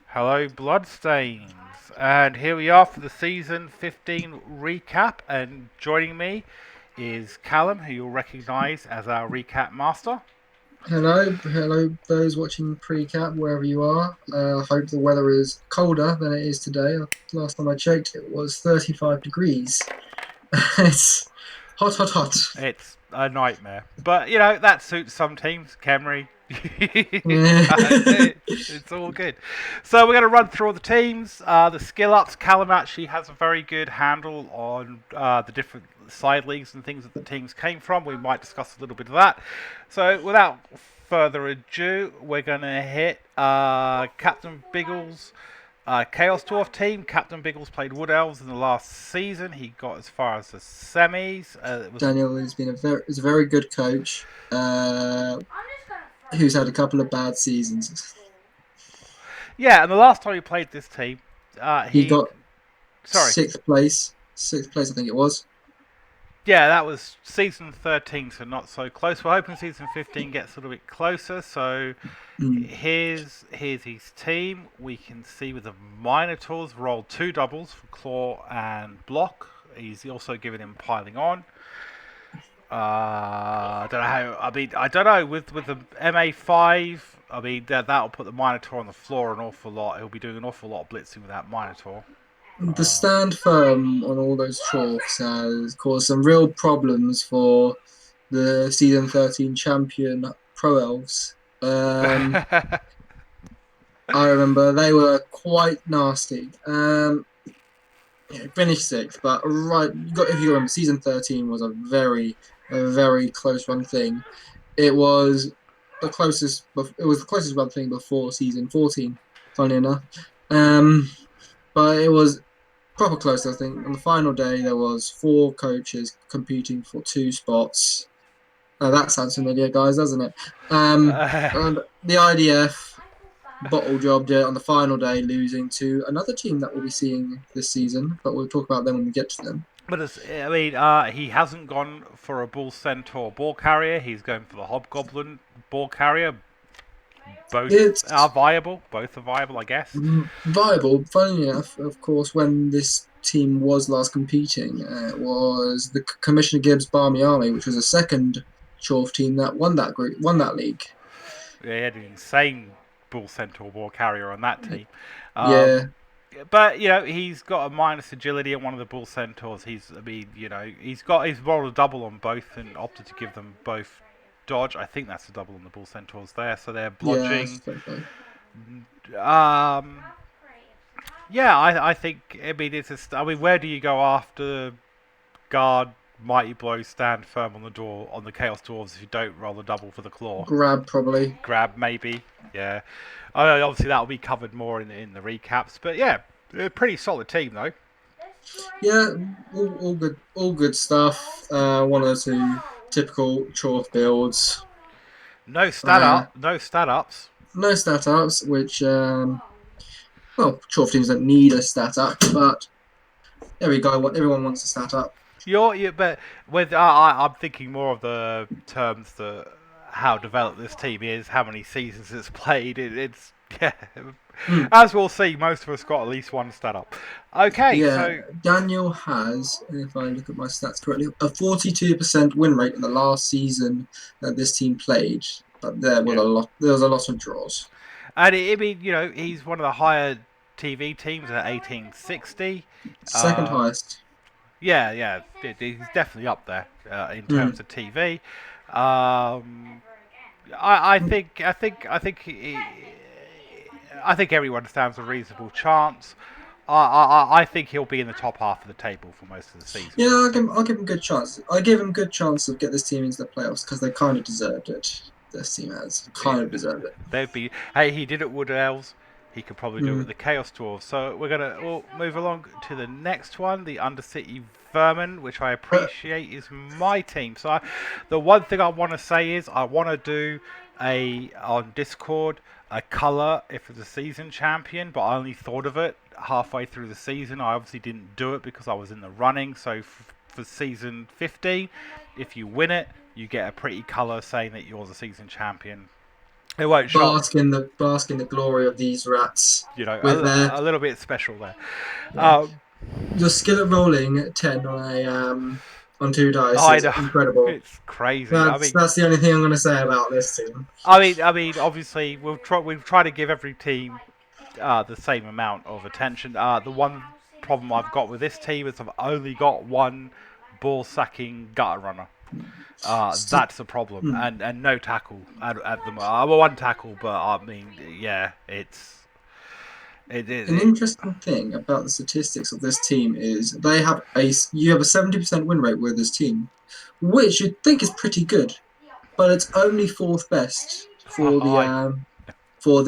Hello, Bloodstains, and here we are for the season 15 recap. And joining me is Callum, who you'll recognise as our recap master. Hello, those watching Precap wherever you are. Hope the weather is colder than it is today. Last time I checked, it was 35 degrees. It's hot, hot, hot. It's a nightmare, but that suits some teams. Camry, Yeah. it's all good. So we're going to run through all the teams, the skill ups. Callum actually has a very good handle on the different side leagues and things that the teams came from. We might discuss a little bit of that. So without further ado, we're going to hit Captain Biggles. Chaos Dwarf team. Captain Biggles played Wood Elves in the last season. He got as far as the semis. It was Daniel has been is a very good coach, who's had a couple of bad seasons. Yeah, and the last time he played this team, He he got sorry, sixth place, I think it was. yeah, that was season 13, so not so close. We're hoping season 15 gets a little bit closer. So Mm. here's his team. We can see with the Minotaurs rolled two doubles for claw and block. He's also given him piling on. I don't know how. I mean, I don't know with the MA5. I mean, that'll put the Minotaur on the floor an awful lot. He'll be doing an awful lot of blitzing with that Minotaur. The stand firm on all those chalks has caused some real problems for the season 13 champion Pro Elves. I remember they were quite nasty. Finished sixth, but right, if you remember, season 13 was a very close run thing. It was it was the closest run thing before season 14, funny enough. Um, but it was proper close, I think. On the final day, there was four coaches competing for two spots. That sounds familiar, guys, doesn't it? And the IDF bottle jobbed it on the final day, losing to another team that we'll be seeing this season, but we'll talk about them when we get to them. But I mean, he hasn't gone for a bull centaur ball carrier. He's going for the hobgoblin ball carrier. Both are It's viable. Both are viable, I guess. viable. Funny enough, of course, when this team was last competing, it was the Commissioner Gibbs Barmy Army, which was a second Chorf team that won that league. They had an insane bull centaur ball carrier on that team. Yeah, Um, but he's got a minus agility on one of the bull centaurs. I mean, he's rolled a double on both and opted to give them both dodge. I think that's a double on the bull centaurs there. So they're yeah, blodging. fair play. Um, yeah, I think. I mean, I mean, where do you go after guard, mighty blow, stand firm on the door on the chaos dwarves if you don't roll a double for the claw? Grab probably. Grab maybe. Yeah. Obviously that'll be covered more in the recaps, but yeah, a pretty solid team though. Yeah, all good stuff. One or two typical Chorf builds. Uh, No stat ups. no stat ups, which well, Chorf teams don't need a stat up, but there we go. What everyone wants a stat up. But with I'm thinking more of the terms that how developed this team is, how many seasons it's played. It's yeah. Hmm. As we'll see, most of us got at least one stat up. Okay, Yeah, so Daniel has, if I look at my stats correctly, a 42% win rate in the last season that this team played. But yeah, there was a lot of draws. and I mean, he's one of the higher TV teams at 1860. Second Um, highest. Yeah, yeah, he's definitely up there in Hmm. terms of TV. I think everyone stands a reasonable chance. I think he'll be in the top half of the table for most of the season. Yeah, Honestly, I'll give him good chance. I give him good chance of get this team into the playoffs because they kind of deserved it. This team has kind of deserved it. they'd be. Hey, he did it Wood Elves. He could probably do it Hmm. with the Chaos Dwarves. So we'll move along to the next one, the Undercity Vermin, which I But appreciate is my team. The one thing I want to say is I want to do a on Discord a color if it's a season champion, but I only thought of it halfway through the season. I obviously didn't do it because I was in the running. So for season 15, if you win it, you get a pretty color saying that you're the season champion. It won't shock. bask in the glory of these rats You know, with their a little bit special there. yeah. Um, Your skill at rolling 10 on two dice I is know incredible. it's crazy. That's the only thing I'm going to say about this team. Obviously, we'll try to give every team the same amount of attention. The one problem I've got with this team is I've only got one ball sacking gutter runner. That's a problem, Hmm. and no tackle at the moment. Well, one tackle, but I mean, yeah, An it interesting thing about the statistics of this team is you have a 70% win rate with this team, which you'd think is pretty good, but it's only fourth best for the I for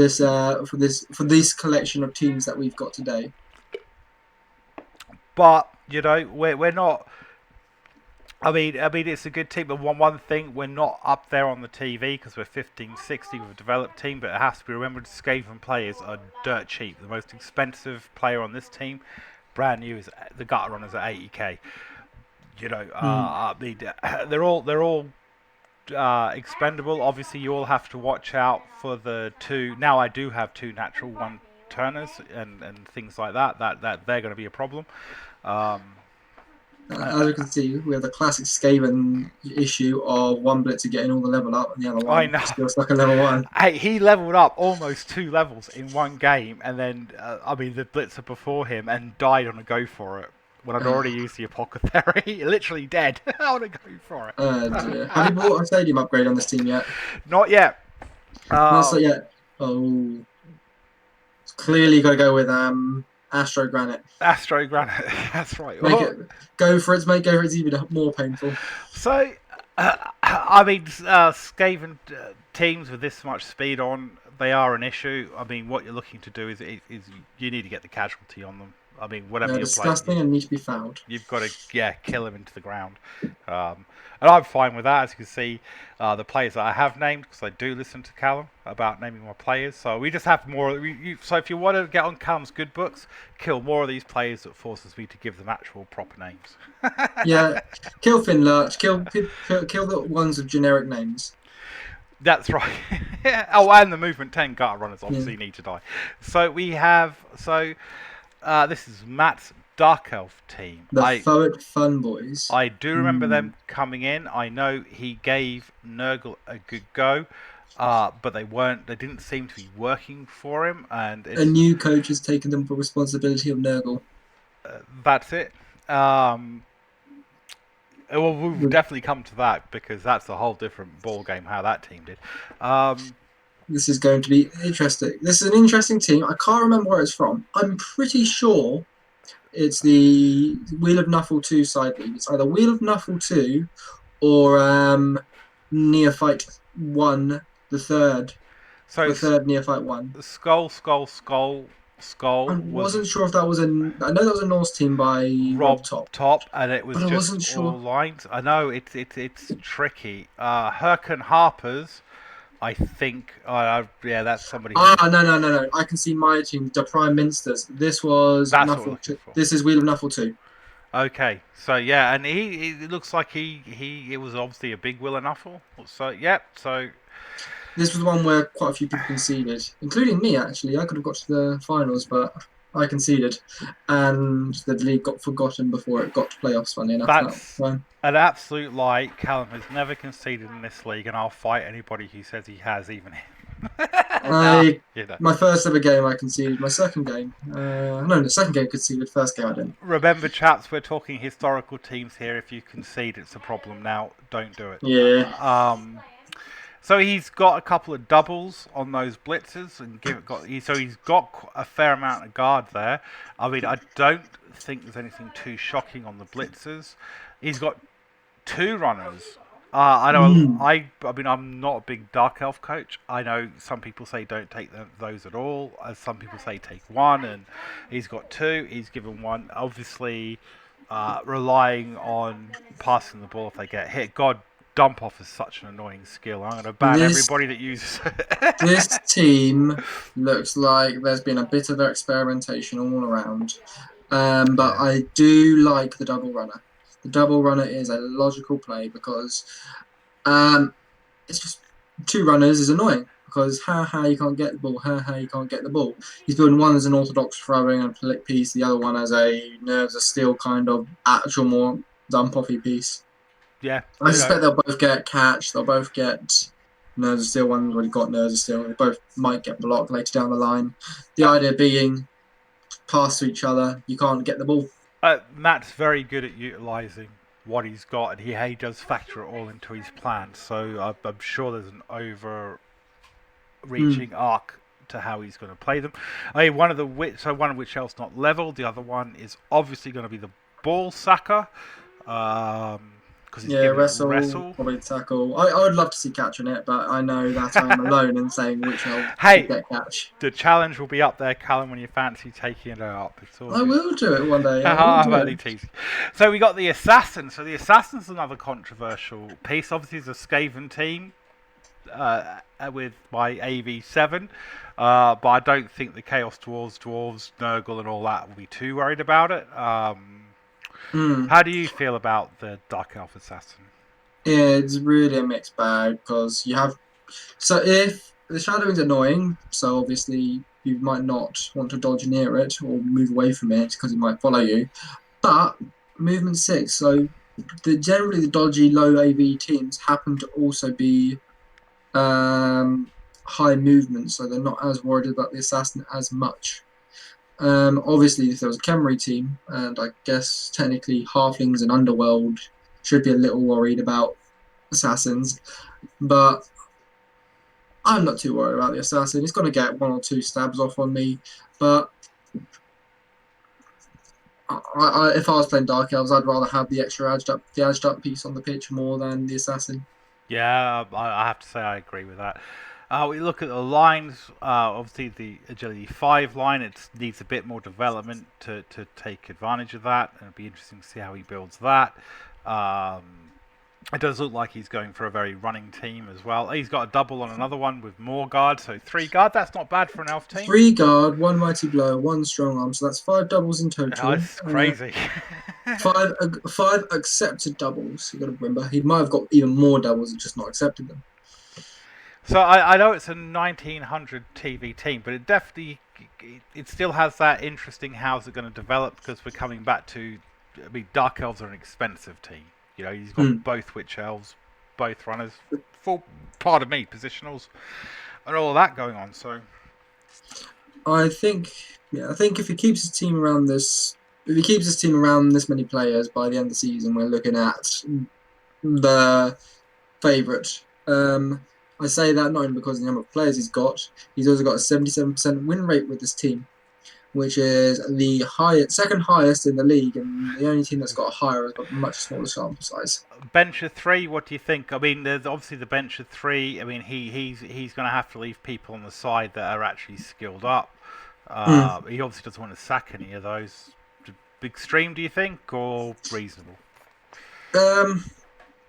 this collection of teams that we've got today. but you know we're not. It's a good team, but one thing, we're not up there on the TV because we're 15, 60 with a developed team, but it has to be remembered Skaven players are dirt cheap. The most expensive player on this team, brand new, is the gutter runners at 80k. You know, Hmm. they're all expendable. Obviously, you all have to watch out for the two. Now, I do have two natural one turners and things like that they're going to be a problem. Um, As you can see, we have the classic Skaven issue of one blitzer getting all the level up and the other I one know. still stuck at level one. Hey, he leveled up almost 2 levels in one game, and then the blitzer before him, and died on a go for it when I'd already used the apothecary. Literally dead. I want to go for Dear. Have you bought a stadium upgrade on this team yet? it. Not yet. Not Uh, so yet. Oh, clearly got to go with Astro Granite. Astro Granite. That's right. Make it go for it. Make go for it's even more painful. So, Skaven teams with this much speed on, they are an issue. I mean, what you're looking to do is you need to get the casualty on them. I mean, whatever They're you're playing, disgusting and need to be fouled. you've got to kill them into the ground. And I'm fine with that. As you can see, the players that I have named, because I do listen to Callum about naming my players. So we just have more. So if you want to get on Callum's good books, kill more of these players that forces me to give them actual proper names. Yeah, kill Finn Lurch. Kill the ones with generic names. That's right. Oh, and the movement 10 gutter runners Yeah. obviously need to die. So we have. This is Matt's Dark Elf team. The Forward Fun Boys. I do remember them coming in. I know he gave Nurgle a good go, but they weren't. They didn't seem to be working for him, and A new coach has taken them for responsibility of Nurgle. that's it. Well, we'll definitely come to that because that's a whole different ball game. How that team did. This is going to be interesting. This is an interesting team. I can't remember where it's from. I'm pretty sure it's the Wheel of Nuffle 2 side league. It's either Wheel of Nuffle 2 or Neophyte 1, the third. So The third Neophyte 1. Skull I was wasn't sure if that was I know that was a Norse team by Rob Top, and it was but I just wasn't all sure. lines. I know it's tricky. Herken Harper's, I think. Yeah, that's somebody. No. I can see my team, the Prime Minsters. This was That's what we're Nuffle looking 2. for. This is Wheel of Nuffle 2. Okay, so yeah, and it looks like it was obviously a big Will and Nuffle. So yep, so This was the one where quite a few people conceded, including me, actually. I could have got to the finals, but I conceded. And the league got forgotten before it got to playoffs, funny enough. that's an absolute lie. Callum has never conceded in this league, and I'll fight anybody who says he has, even him. My first ever game, I conceded. My second game, no, the second game conceded. First game, I didn't. Remember, chaps, we're talking historical teams here. If you concede, it's a problem. Now, don't do it. Yeah. So he's got a couple of doubles on those blitzers, and he's got a fair amount of guard there. I mean, I don't think there's anything too shocking on the blitzers. He's got two runners. I know. I'm not a big Dark Elf coach. I know some people say don't take those at all. Some people say take one, and he's got two. He's given one. Obviously, relying on passing the ball if they get hit. God, dump off is such an annoying skill. I'm going to ban everybody that uses it. This team looks like there's been a bit of experimentation all around. But I do like the double runner. The double runner is a logical play because it's just two runners is annoying. because you can't get the ball, you can't get the ball. He's building one as an orthodox throwing and flick piece, the other one as a nerves of steel kind of actual more dump offy piece. Yeah, I suspect they'll both get catch. They'll both get nerves of steel. One's already got nerves of steel. They both might get blocked later down the line. The uh, idea being pass to each other. You can't get the ball. Matt's very good at utilising what he's got, and he does factor it all into his plan. So I'm sure there's an Mm. overreaching arc to how he's going to play them. I mean, one of which else not leveled. The other one is obviously going to be the ball sacker, because he's Yeah, giving it wrestle, wrestle. probably tackle. I would love to see catch in it, but I know that I am alone in saying which elf should Hey, get catch. the challenge will be up there, Callum, when you fancy taking it up. It's all I good. will do it one day. I will I'm do only it. teasing. So we got the assassin. So the assassin's another controversial piece. Obviously, it's a Skaven team with my AV7, but I don't think the Chaos Dwarves, Nurgle, and all that will be too worried about it. Mm. How do you feel about the Dark Elf assassin? Yeah, it's really a mixed bag because you have. So if the shadowing's annoying, so obviously you might not want to dodge near it or move away from it because it might follow you. But movement six, so generally the dodgy low AV teams happen to also be um, high movement, so they're not as worried about the assassin as much. Obviously, if there was a Khemri team, and I guess technically halflings and underworld should be a little worried about assassins, but I'm not too worried about the assassin. He's going to get one or two stabs off on me, but if I was playing Dark Elves, I'd rather have the edged up piece on the pitch more than the assassin. Yeah, I have to say I agree with that. We look at the lines. Obviously, the Agility 5 line, it needs a bit more development to take advantage of that. And it'll be interesting to see how he builds that. Um, it does look like he's going for a very running team as well. He's got a double on another one with more guard, so 3 guard. That's not bad for an elf team. Three guard, one mighty blow, one strong arm, so that's five doubles in Oh, total. it's crazy. Five accepted doubles. You got to remember, he might have got even more doubles and just not accepted them. So I know it's a 1900 TV team, but it still has that interesting how's it going to develop, because we're coming back to, I mean, Dark Elves are an expensive team. You know, you've got Mm. both Witch Elves, both runners, full, pardon me, positionals, and all of that going on. So I think if he keeps his team around this, if he keeps his team around this many players by the end of the season, we're looking at the favourite. I say that not only because of the number of players he's got, he's also got a 77% win rate with this team, which is the second highest in the league, and the only team that's got a higher has got a much smaller sample size. bench of 3, what do you think? I mean, there's obviously the bench of 3. I mean, he's going to have to leave people on the side that are actually skilled up. Mm. He obviously doesn't want to sack any of those. Extreme, do you think, or reasonable? Um,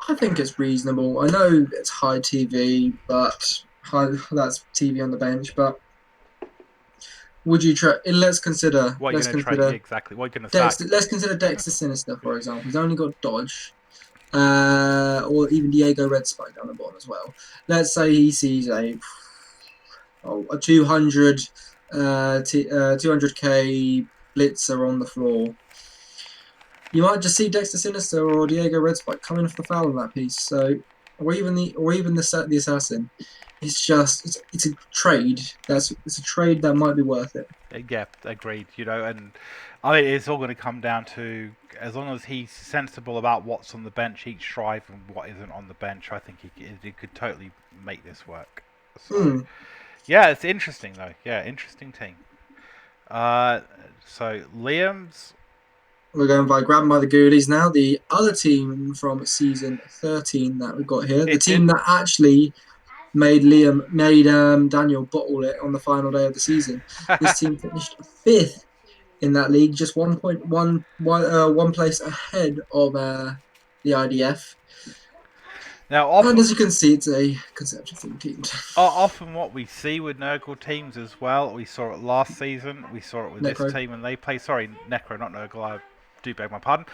I think it's reasonable. I know it's high TV, but that's TV on the bench. But would you try? What are you Let's going to trade? Yeah, consider exactly. What are you going to Dexter. sack? Let's consider Dexter Sinister, for example. He's only got dodge, or even Diego Red Spike down the bottom as well. Let's say he sees a 200 200k blitzer on the floor. You might just see Dexter Sinister or Diego Red Spike coming off the foul in that piece. So, or even the assassin. It's a trade. It's a trade that might be worth it. Yeah, agreed. You know, and I mean, it's all going to come down to, as long as he's sensible about what's on the bench each drive and what isn't on the bench. I think he could totally make this work. So Hmm. yeah, it's interesting though. Yeah, interesting team. Uh, so Liam's. We're going by grabbing by the goodies now. The other team from season 13 that we've got here, the It did. team that actually made Daniel bottle it on the final day of the season. This team finished fifth in that league, just 1 place ahead of the IDF. Now, And often as you can see, it's a conservative team. often what we see with Nurgle teams as well, we saw it last season, we saw it with this Necro. team, and they play. Sorry, Necro, not Nurgle. do beg my pardon,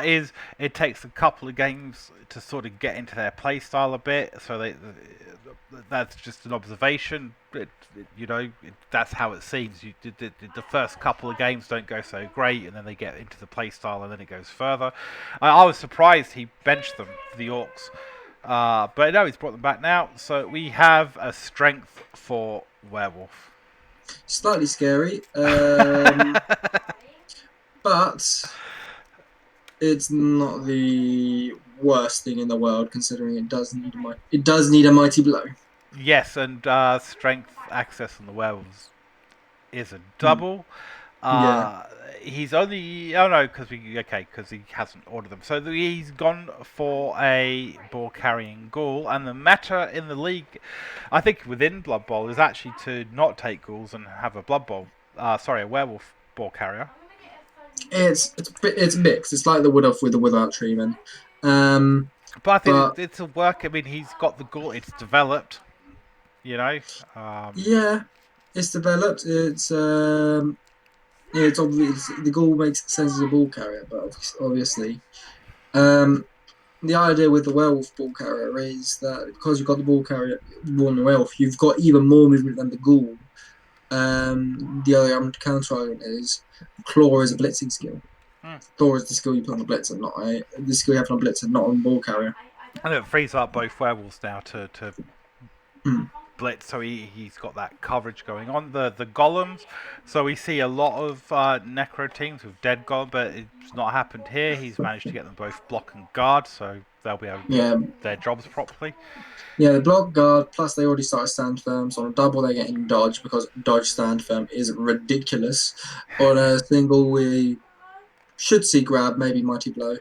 is it takes a couple of games to sort of get into their play style a bit. So that's just an observation. That's how it seems. The first couple of games don't go so great, and then they get into the play style, and then it goes further. I was surprised he benched them for the Orcs, but no, he's brought them back now. So we have a strength for Werewolf. Slightly scary, but it's not the worst thing in the world, considering it does need a mighty blow. Yes, and strength access on the werewolves is a Hmm. double. Yeah, Uh, he's only because he hasn't ordered them. So he's gone for a ball carrying ghoul, and the meta in the league, I think within Blood Bowl, is actually to not take ghouls and have a Blood Bowl. A werewolf ball carrier. it's mixed. It's like the wood off with the without treatment. Um, But I think but it's a work. I mean, he's got the ghoul. It's developed. You know. Um, yeah, it's developed. It's obvious the ghoul makes sense as a ball carrier, but obviously, um, the idea with the werewolf ball carrier is that because you've got the ball carrier born the werewolf, you've got even more movement than the ghoul. The other counter argument is claw is a blitzing skill. hmm. Claw is the skill you put on the blitzer, not the skill you have on a blitzer, not on ball carrier. And it frees up both werewolves now to Hmm. blitz, so he's got that coverage going on. The golems, so we see a lot of necro teams with dead golem, but it's not happened here. He's managed to get them both block and guard, so they'll be able to do Yeah, their jobs properly. yeah, the block guard, plus they already started stand firm, so on a double they're getting dodge because dodge stand firm is ridiculous. On a single we should see grab, maybe mighty blow.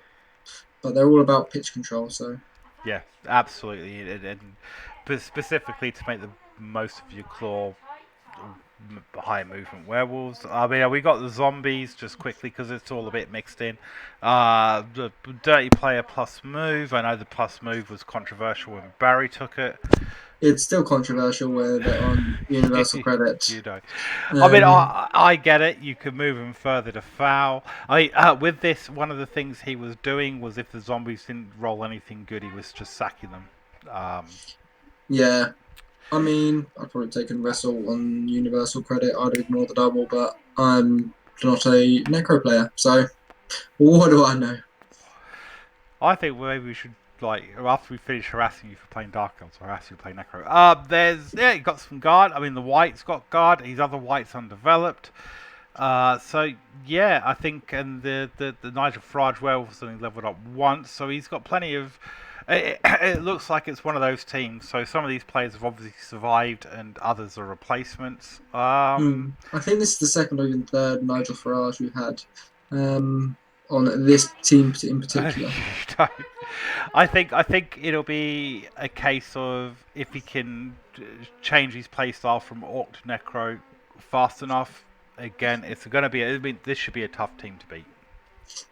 But they're all about pitch control, so Yeah, absolutely, but specifically to make the most of your claw high movement werewolves. I mean, we got the zombies just quickly because it's all a bit mixed in. The dirty player plus move. I know the plus move was controversial when Barry took it. it's still controversial where they're on universal credit. you know, I mean, Um, I get it. You could move him further to foul. With this, one of the things he was doing was if the zombies didn't roll anything good, he was just sacking them. Um, yeah, I mean, I'd probably taken wrestle on universal credit. I'd ignore the double, but I'm not a necro player, so what do I know? I think maybe we should after we finish harassing you for playing Dark Elves, or harass you for playing Necro. You got some guard. I mean, the white's got guard. His other white's undeveloped. So yeah, I think, and the Nigel Farage werewolf's only leveled up once, so he's got plenty of. It looks like it's one of those teams. So some of these players have obviously survived, and others are replacements. I think this is the second or even third Nigel Farage we've had on this team in particular. I think it'll be a case of if he can change his playstyle from Orc to Necro fast enough. Again, it's going to be. I mean, this should be a tough team to beat.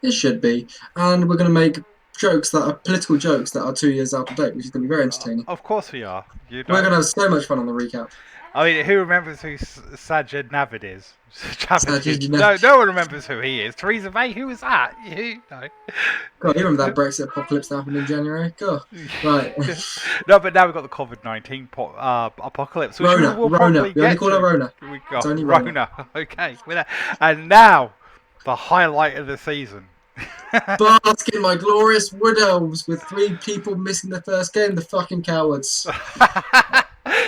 It should be, and we're going to make jokes that are political jokes that are 2 years out of date, which is going to be very entertaining. Of course we are. You We're know. going to have so much fun on the recap. I mean, who remembers who Sajid Navid is? Sajid, No one remembers who he is. Theresa May, who is that? No. God, you remember that Brexit apocalypse that happened in January? God, right. No, but now we've got the COVID-19 apocalypse, which Rona, we'll Rona. probably We only get call her to. Rona. We It's got only Rona. Rona. Okay, and now the highlight of the season. Bask in my glorious wood elves with 3 people missing the first game, the fucking cowards.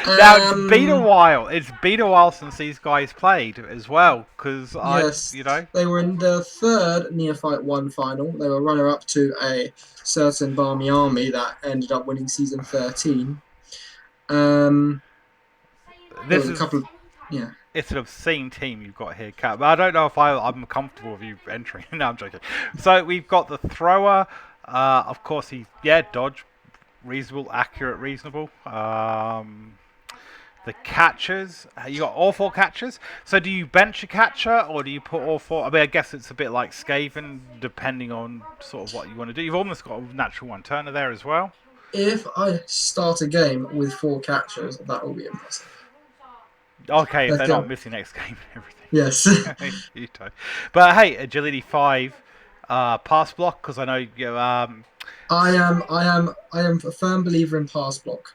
Now it's been a Um, while. It's been a while since these guys played as well, because yes, they were in the third Neophyte 1 final. They were runner up to a certain Barmy Army that ended up winning season 13. There this was a is couple of, yeah. it's an obscene team you've got here, Cat. But I don't know if I'm comfortable with you entering. No, I'm joking. So we've got the thrower. Of course, dodge, reasonable, accurate, reasonable. The catchers, you got all 4 catchers. So do you bench a catcher or do you put all 4? I mean, I guess it's a bit like Skaven, depending on sort of what you want to do. You've almost got a natural 1-turner there as well. If I start a game with 4 catchers, that will be impressive. Okay, if Let's they're go. not missing next game and everything. Yes. You don't. But hey, agility 5. pass block because I know you. I am a firm believer in pass block.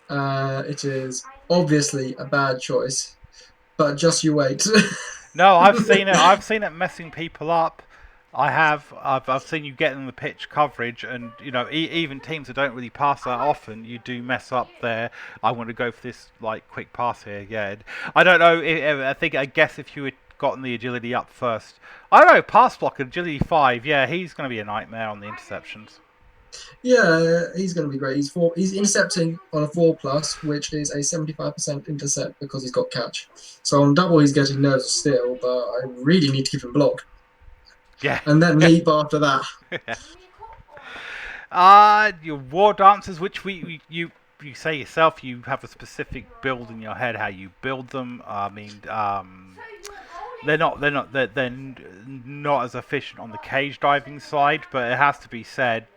It is obviously a bad choice, but just you wait. No, I've seen it. I've seen it messing people up. I have. I've seen you get in the pitch coverage, and even teams that don't really pass that often, you do mess up there. I want to go for this like quick pass here. Yeah, I don't know. I guess if you had gotten the agility up first, I don't know. Pass block agility 5. Yeah, he's going to be a nightmare on the interceptions. Yeah, he's going to be great. He's intercepting on a 4+, which is a 75% intercept because he's got catch. So on double, he's getting nerves still, but I really need to keep him blocked Yeah. and then leap after that. Your war dances, which you say yourself, you have a specific build in your head how you build them. I mean, they're not as efficient on the cage diving side, but it has to be said,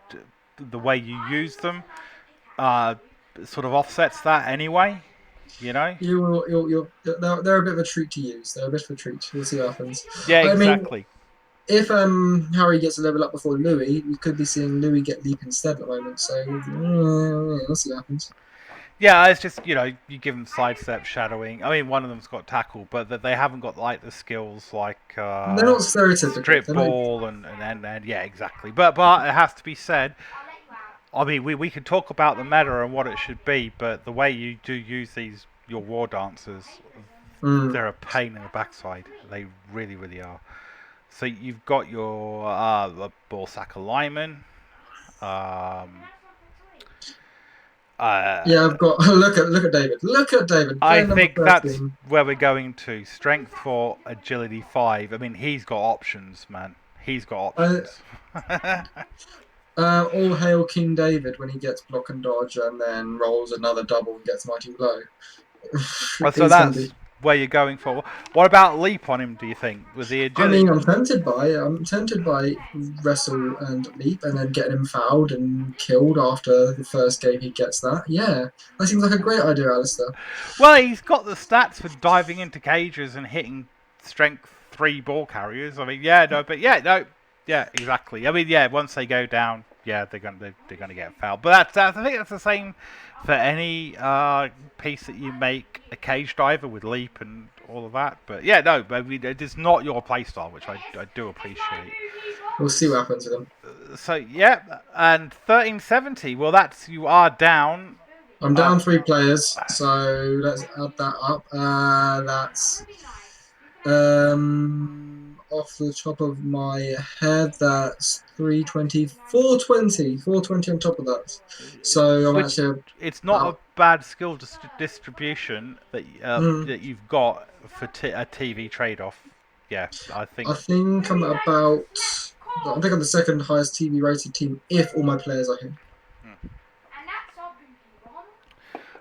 the way you use them, uh, sort of offsets that anyway. You know? They're a bit of a treat to use. They're a bit of a treat. We'll see what happens. Yeah, I mean, exactly. if Harry gets a level up before Louis, we could be seeing Louis get leap instead at the moment. So we'll see what happens. Yeah, it's just you give them sidestep, shadowing. I mean, one of them's got tackle, but they haven't got like the skills like They're not stereotypical. strip ball and yeah, exactly. But it has to be said. I mean, we can talk about the meta and what it should be, but the way you do use your war dancers, Mm. they're a pain in the backside. They really, really are. So you've got your ball sacker lineman. Um, Yeah, uh, I've got look at David. Look at David. I Player number think that's 13. where we're going to. Strength 4, agility 5. I mean, he's got options, man. He's got Uh, options. all hail King David when he gets block and dodge and then rolls another double and gets mighty blow. So He's going to that's be. where you're going for. What about leap on him, do you think? With the I agility? mean, I'm tempted by wrestle and leap and then getting him fouled and killed after the first game he gets that. Yeah, that seems like a great idea, Alistair. Well, he's got the stats for diving into cages and hitting strength 3 ball carriers. I mean, yeah, no, but yeah, no, yeah, exactly. I mean, yeah, once they go down, yeah, they're gonna get fouled. But I think that's the same for any piece that you make a cage diver with leap and all of that. But yeah, no, I mean, it is not your playstyle, which I do appreciate. We'll see what happens with him. So yeah, and 1370. Well, that's you are down. I'm Uh, down 3 players, so let's add that up. That's off the top of my head, that's 320, 420, 420 on top of that. So I'm which actually it's not a about bad skill distribution mm, that you've got for a TV trade-off. Yeah, I think. I think I think I'm the second highest TV rated team if all my players are here.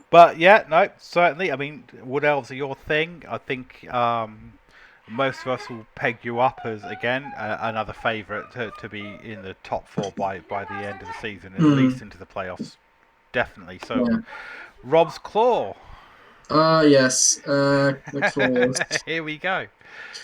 But yeah, no, certainly. I mean, wood elves are your thing. I think most of us will peg you up as again another favourite to be in the top 4 by the end of the season, at Mm, least into the playoffs. Definitely. So, yeah. Rob's claw. Yes. The claws. Here we go.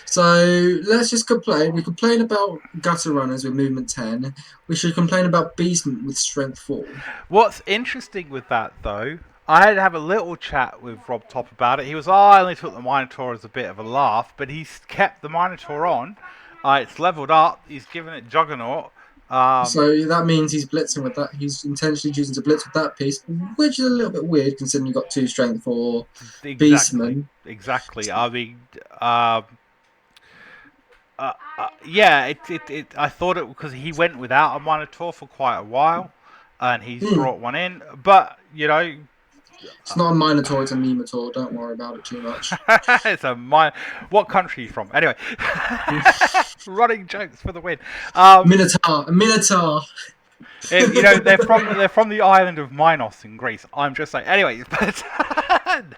So let's just complain. We complain about gutter runners with movement 10. We should complain about beastmen with strength 4. What's interesting with that, though, I had to have a little chat with Rob Top about it. He was, I only took the Minotaur as a bit of a laugh, but he's kept the Minotaur on. It's leveled up. He's given it Juggernaut. Um, So that means he's blitzing with that. He's intentionally choosing to blitz with that piece, which is a little bit weird considering you've got 2 strength for exactly, beastmen. exactly. I mean, yeah, I thought it because he went without a Minotaur for quite a while, and he's Hmm. brought one in. But It's not a minotaur, it's a minotaur. Don't worry about it too much. it's a what country are you from? Anyway, running jokes for the win. Minotaur, a minotaur. They're from the island of Minos in Greece. I'm just saying. Anyway, but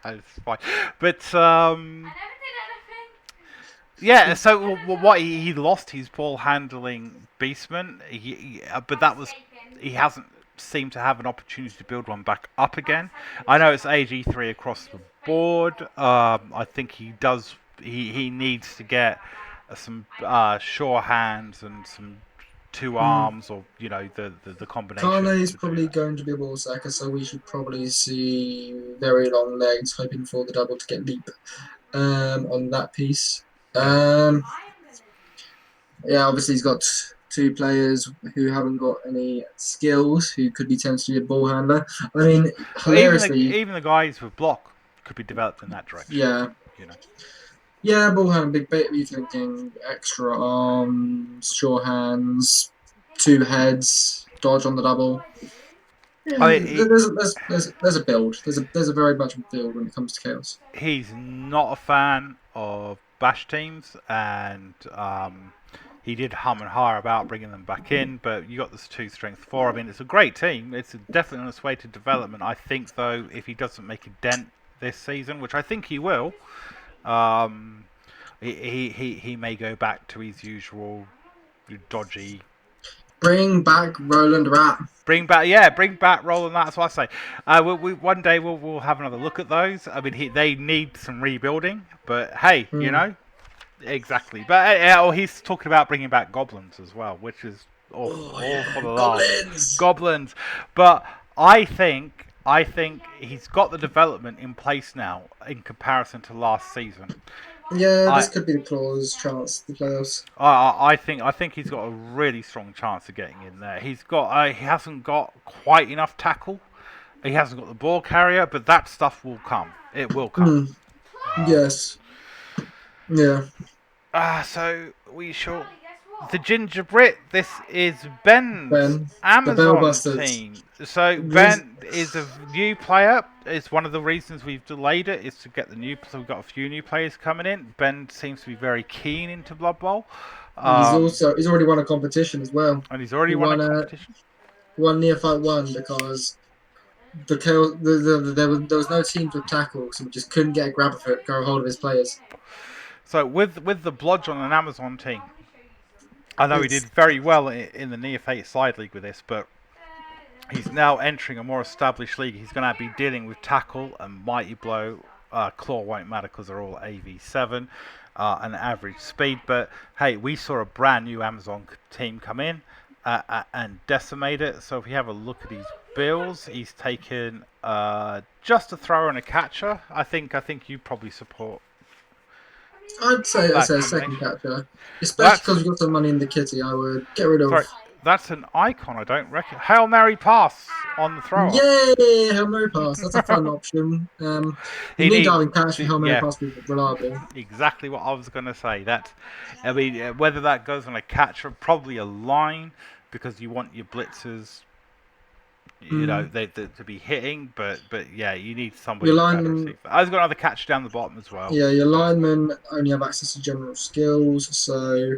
no, it's fine. But yeah. So what he lost his ball handling beastman. But that was he hasn't seemed to have an opportunity to build one back up again. I know it's AG3 across the board. I think he does. He needs to get some sure hands and some two Mm. arms, or the Kane combination is to do probably that. going to be a ball sacker, so we should probably see very long legs, hoping for the double to get leap on that piece. Yeah. Um, yeah, obviously he's got two players who haven't got any skills, who could be tempted to be a ball handler. I mean, Well, hilariously, even the guys with block could be developed in that direction. yeah, You know. yeah, ball handler, big bit. You thinking extra arms, sure hands, two heads, dodge on the double. Yeah, I mean, there's a build. There's a very much a build when it comes to chaos. he's not a fan of bash teams, and he did hum and har about bringing them back in. But you got this two strength four. I mean, it's a great team. It's definitely on its way to development. I think though, if he doesn't make a dent this season, which I think he will, um, he may go back to his usual dodgy. Bring back Roland Rat. Bring back Roland. That's what I say. One day we'll have another look at those. I mean, they need some rebuilding, but hey, Hmm. exactly. But he's talking about bringing back goblins as well, which is Oh all for yeah, the laugh. goblins. Goblins, but I think he's got the development in place now in comparison to last season. Yeah, I this could be the clause chance the playoffs. I think he's got a really strong chance of getting in there. He hasn't got quite enough tackle. He hasn't got the ball carrier, but that stuff will come. It will come. Hmm. Yes. Yeah. So we shall. The Ginger Brit. This is Ben's Ben, the Bell Amazon Busters. team. So This, Ben is a new player. It's one of the reasons we've delayed it is to get the new. So we've got a few new players coming in. Ben seems to be very keen into Blood Bowl, he's already won a competition as well. and he's already He won a won competition. near fight one because there was no teams with tackle, so we just couldn't get a grab of it, go hold of his players. So with the Blodge on an Amazon team, I know he did It's very well in the Neophyte side league with this, but he's now entering a more established league. He's going to be dealing with tackle and mighty blow. Claw won't matter because they're all AV7 and average speed. But hey, we saw a brand new Amazon team come in and decimate it. So if you have a look at his bills, he's taken just a thrower and a catcher. I think you probably support I'd that say a second combination. catcher, especially That's because we got some money in the kitty. I would get rid of. sorry. That's an icon. I don't reckon. Hail Mary pass on the thrower. Yay! Hail Mary pass. That's a fun option. You he need need diving catch for Hail Mary yeah, pass to be reliable. exactly what I was going to say. I mean, whether that goes on a catch or probably a line, because you want your blitzers, Mm. to be hitting. But yeah, you need Your somebody better lineman, receiver. I've got another catch down the bottom as well. yeah, your So linemen only have access to general skills, so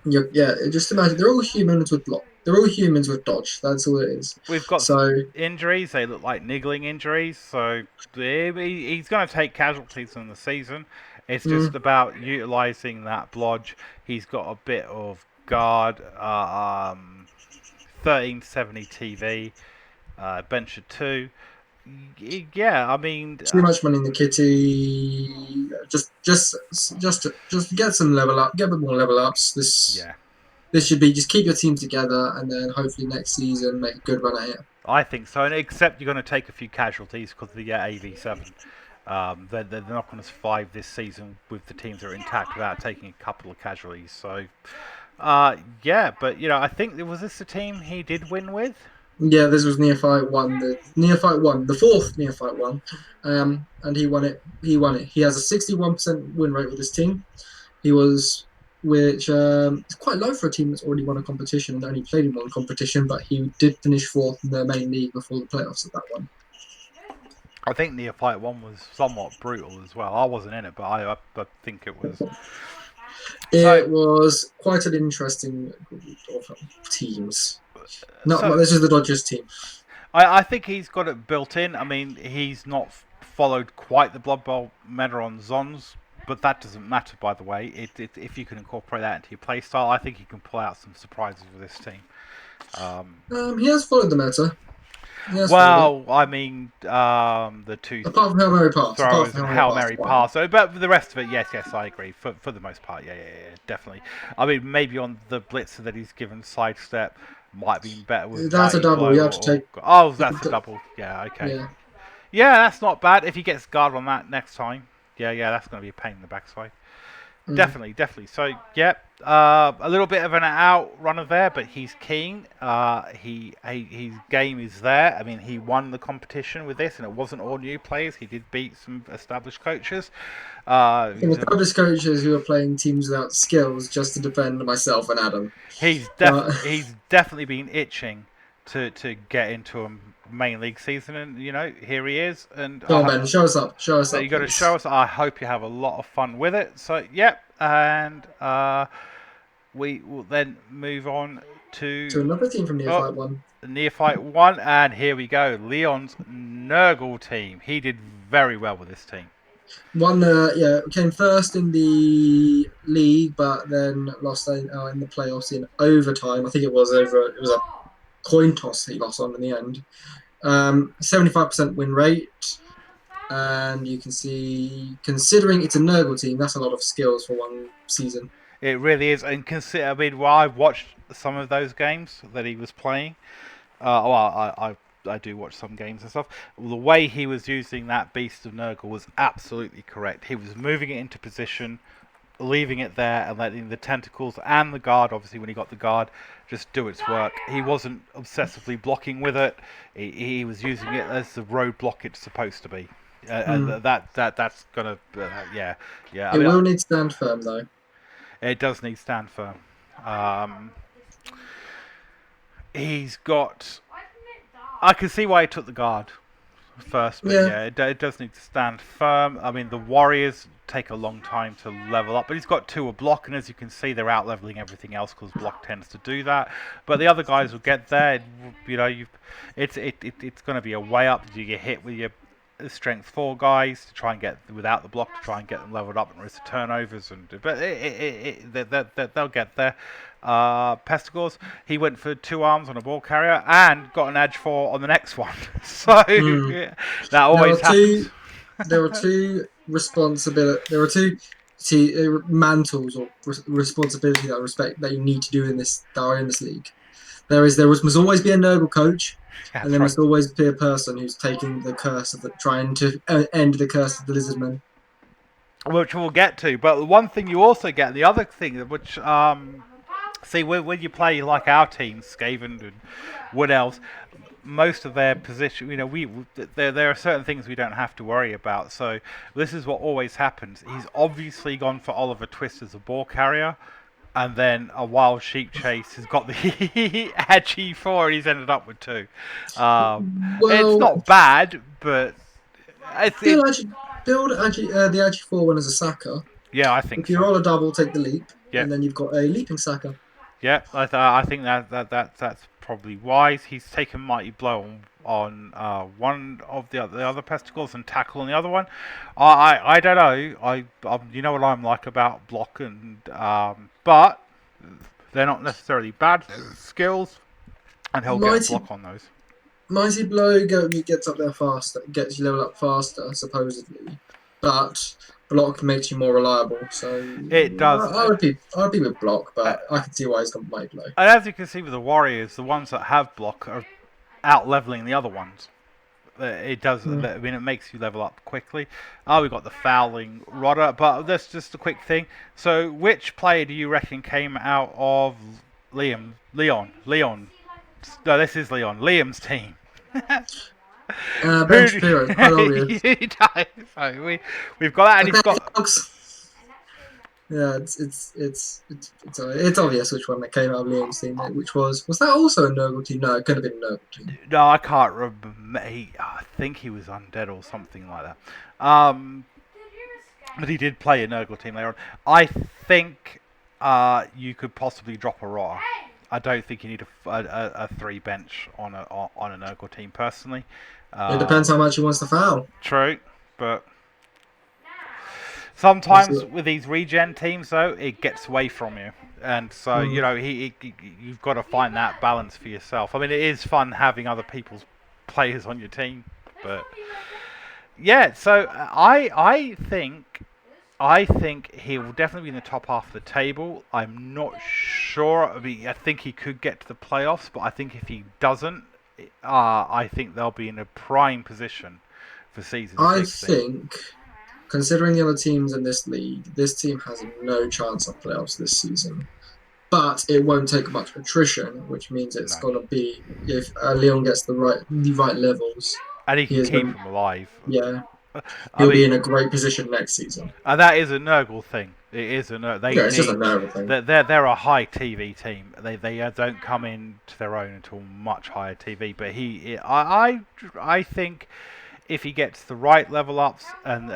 yeah, just imagine they're all humans with block. They're all humans with dodge. That's all it is. we've got So some injuries. They look like niggling injuries. So he's going to take casualties in the season. It's just mm, about utilizing that blodge. He's got a bit of guard. 1370 TV, bench of two. Yeah, I mean, too much money in the kitty. Just get some level up, get a bit more level ups. yeah, This should be just keep your team together, and then hopefully next season make a good run at it. I think so. And except you're going to take a few casualties because of the AV7. They're not going to survive this season with the teams that are intact without taking a couple of casualties. So, yeah, but I think was this the team he did win with? Yeah, this was Neophyte one, the fourth Neophyte one, and he won it. He won it. He has a 61% win rate with this team. He was, which is quite low for a team that's already won a competition and only played in one competition, but he did finish fourth in the main league before the playoffs of that one. I think Neophyte 1 was somewhat brutal as well. I wasn't in it, but I think it was. So, It was quite an interesting group of teams. Not so this is the Dodgers team. I think he's got it built in. I mean, he's not followed quite the Blood Bowl meta on Zons, but that doesn't matter, by the way. If you can incorporate that into your playstyle, I think you can pull out some surprises with this team. He has followed the meta. Yeah, that's fair, though. Well, I mean, the two Apart from Hail Mary pass. Apart throwers from and Hail Mary Hail pass, Mary fine. pass. So, but the rest of it, yes, I agree. For the most part, yeah, definitely. I mean, maybe on the blitzer that he's given sidestep might have been better with That's a Mighty double. Blow You have to take. oh, You can that's a double. Yeah, okay. yeah. Yeah, that's not bad. If he gets guard on that next time, yeah, that's going to be a pain in the backside. Mm. Definitely. So, yep, a little bit of an out runner there, but he's keen. His game is there. I mean, he won the competition with this, and it wasn't all new players. He did beat some established coaches. And He's the established coaches who are playing teams without skills just to defend myself and Adam. But he's definitely been itching to get into a main league season, and here he is. And go on, Ben, show us up. Show us so up, you got to show please. us. I hope you have a lot of fun with it. So, yep, and we will then move on To to another team from oh, Neophyte One. Neophyte 1, and here we go. Leon's Nurgle team. He did very well with this team. One, yeah, came first in the league, but then lost in the playoffs in overtime. I think it was over. It was a coin toss he lost on in the end. 75% win rate, and you can see, considering it's a Nurgle team, that's a lot of skills for one season. It really is. And consider, I mean, well, I've watched some of those games that he was playing. Well, I do watch some games and stuff. The way he was using that Beast of Nurgle was absolutely correct. He was moving it into position, leaving it there, and letting the tentacles and the guard, obviously when he got the guard, just do its work. He wasn't obsessively blocking with it. He was using it as the roadblock it's supposed to be. And Hmm. that's gonna yeah. I It mean, will need to stand firm though. it does need stand firm. Um, he's got. I can see why he took the guard first, but Yeah. yeah, it does need to stand firm. I mean, the Warriors take a long time to level up, but he's got two a block, and as you can see, they're out leveling everything else because block tends to do that. But the other guys will get there. It's going to be a way up. You get hit with your strength 4 guys to try and get without the block to try and get them leveled up and risk turnovers but they'll get there. Pestigors, he went for 2 arms on a ball carrier and got an edge 4 on the next one. So Hmm. yeah, that There always are happens. two. There are two responsibility. There are two mantles or responsibility that I respect that you need to do in this that are in this league. Must always be a Nurgle coach, and That's there right. must always be a person who's taking the curse of trying to end the curse of the Lizardmen. Which we'll get to. But the one thing you also get, the other thing which see when you play like our team, Skaven and Wood Elves, most of their position, there are certain things we don't have to worry about. So this is what always happens. He's obviously gone for Oliver Twist as a ball carrier, and then a wild sheep chase has got the edge E4, and he's ended up with 2. Um, it's Well, not bad, but it's it. build actually build actually the Agi 4 one as a Sacker. Yeah, I think If you so. roll a double, take the leap, Yeah, and then you've got a leaping Sacker. yeah. I think that's probably wise. He's taken mighty blow on one of the other pesticles and tackle on the other one. I don't know. You know what I'm like about block and but they're not necessarily bad skills, and he'll get a Mighty block on those. Mighty Blow gets up there faster, gets you level up faster, supposedly, but block makes you more reliable. So It does. I would be with block, Uh, but I can see why he's got Mighty Blow. and as you can see with the Warriors, the ones that have block are out leveling the other ones. It does. Hmm. I mean, it makes you level up quickly. Oh, we got the fouling rodder, but that's just a quick thing. So, which player do you reckon came out of Leon? No, this is Leon. Liam's team. Ben Who? Shapiro, quite obvious. So we've got that, and he's Okay, got. folks. Yeah, it's obvious which one that came out of Liam's team. Which was that also a Nurgle team? No, it could have been a Nurgle team. No, I can't remember. I think he was undead or something like that. But he did play a Nurgle team later on. I think you could possibly drop a Rotter. I don't think you need a 3 bench on a Nurgle team personally. It depends how much he wants to foul. True, but That's sometimes it. with these regen teams though, it gets away from you, and so Hmm. you've got to find that balance for yourself. I mean, it is fun having other people's players on your team. But yeah, so I think he will definitely be in the top half of the table. I'm not sure. I mean, I think he could get to the playoffs, but I think if he doesn't, I think they'll be in a prime position for season I 16. think, considering the other teams in this league, this team has no chance of playoffs this season. But it won't take much attrition, which means it's No, gonna be if Leon gets the right levels, and he he can is keep going. him alive. Yeah, I he'll be in mean, a great position next season. that is a Nurgle thing. It is a they Yeah, it's just a need. narrative thing. They're a high TV team. They don't come into their own until much higher TV. But I think if he gets the right level ups and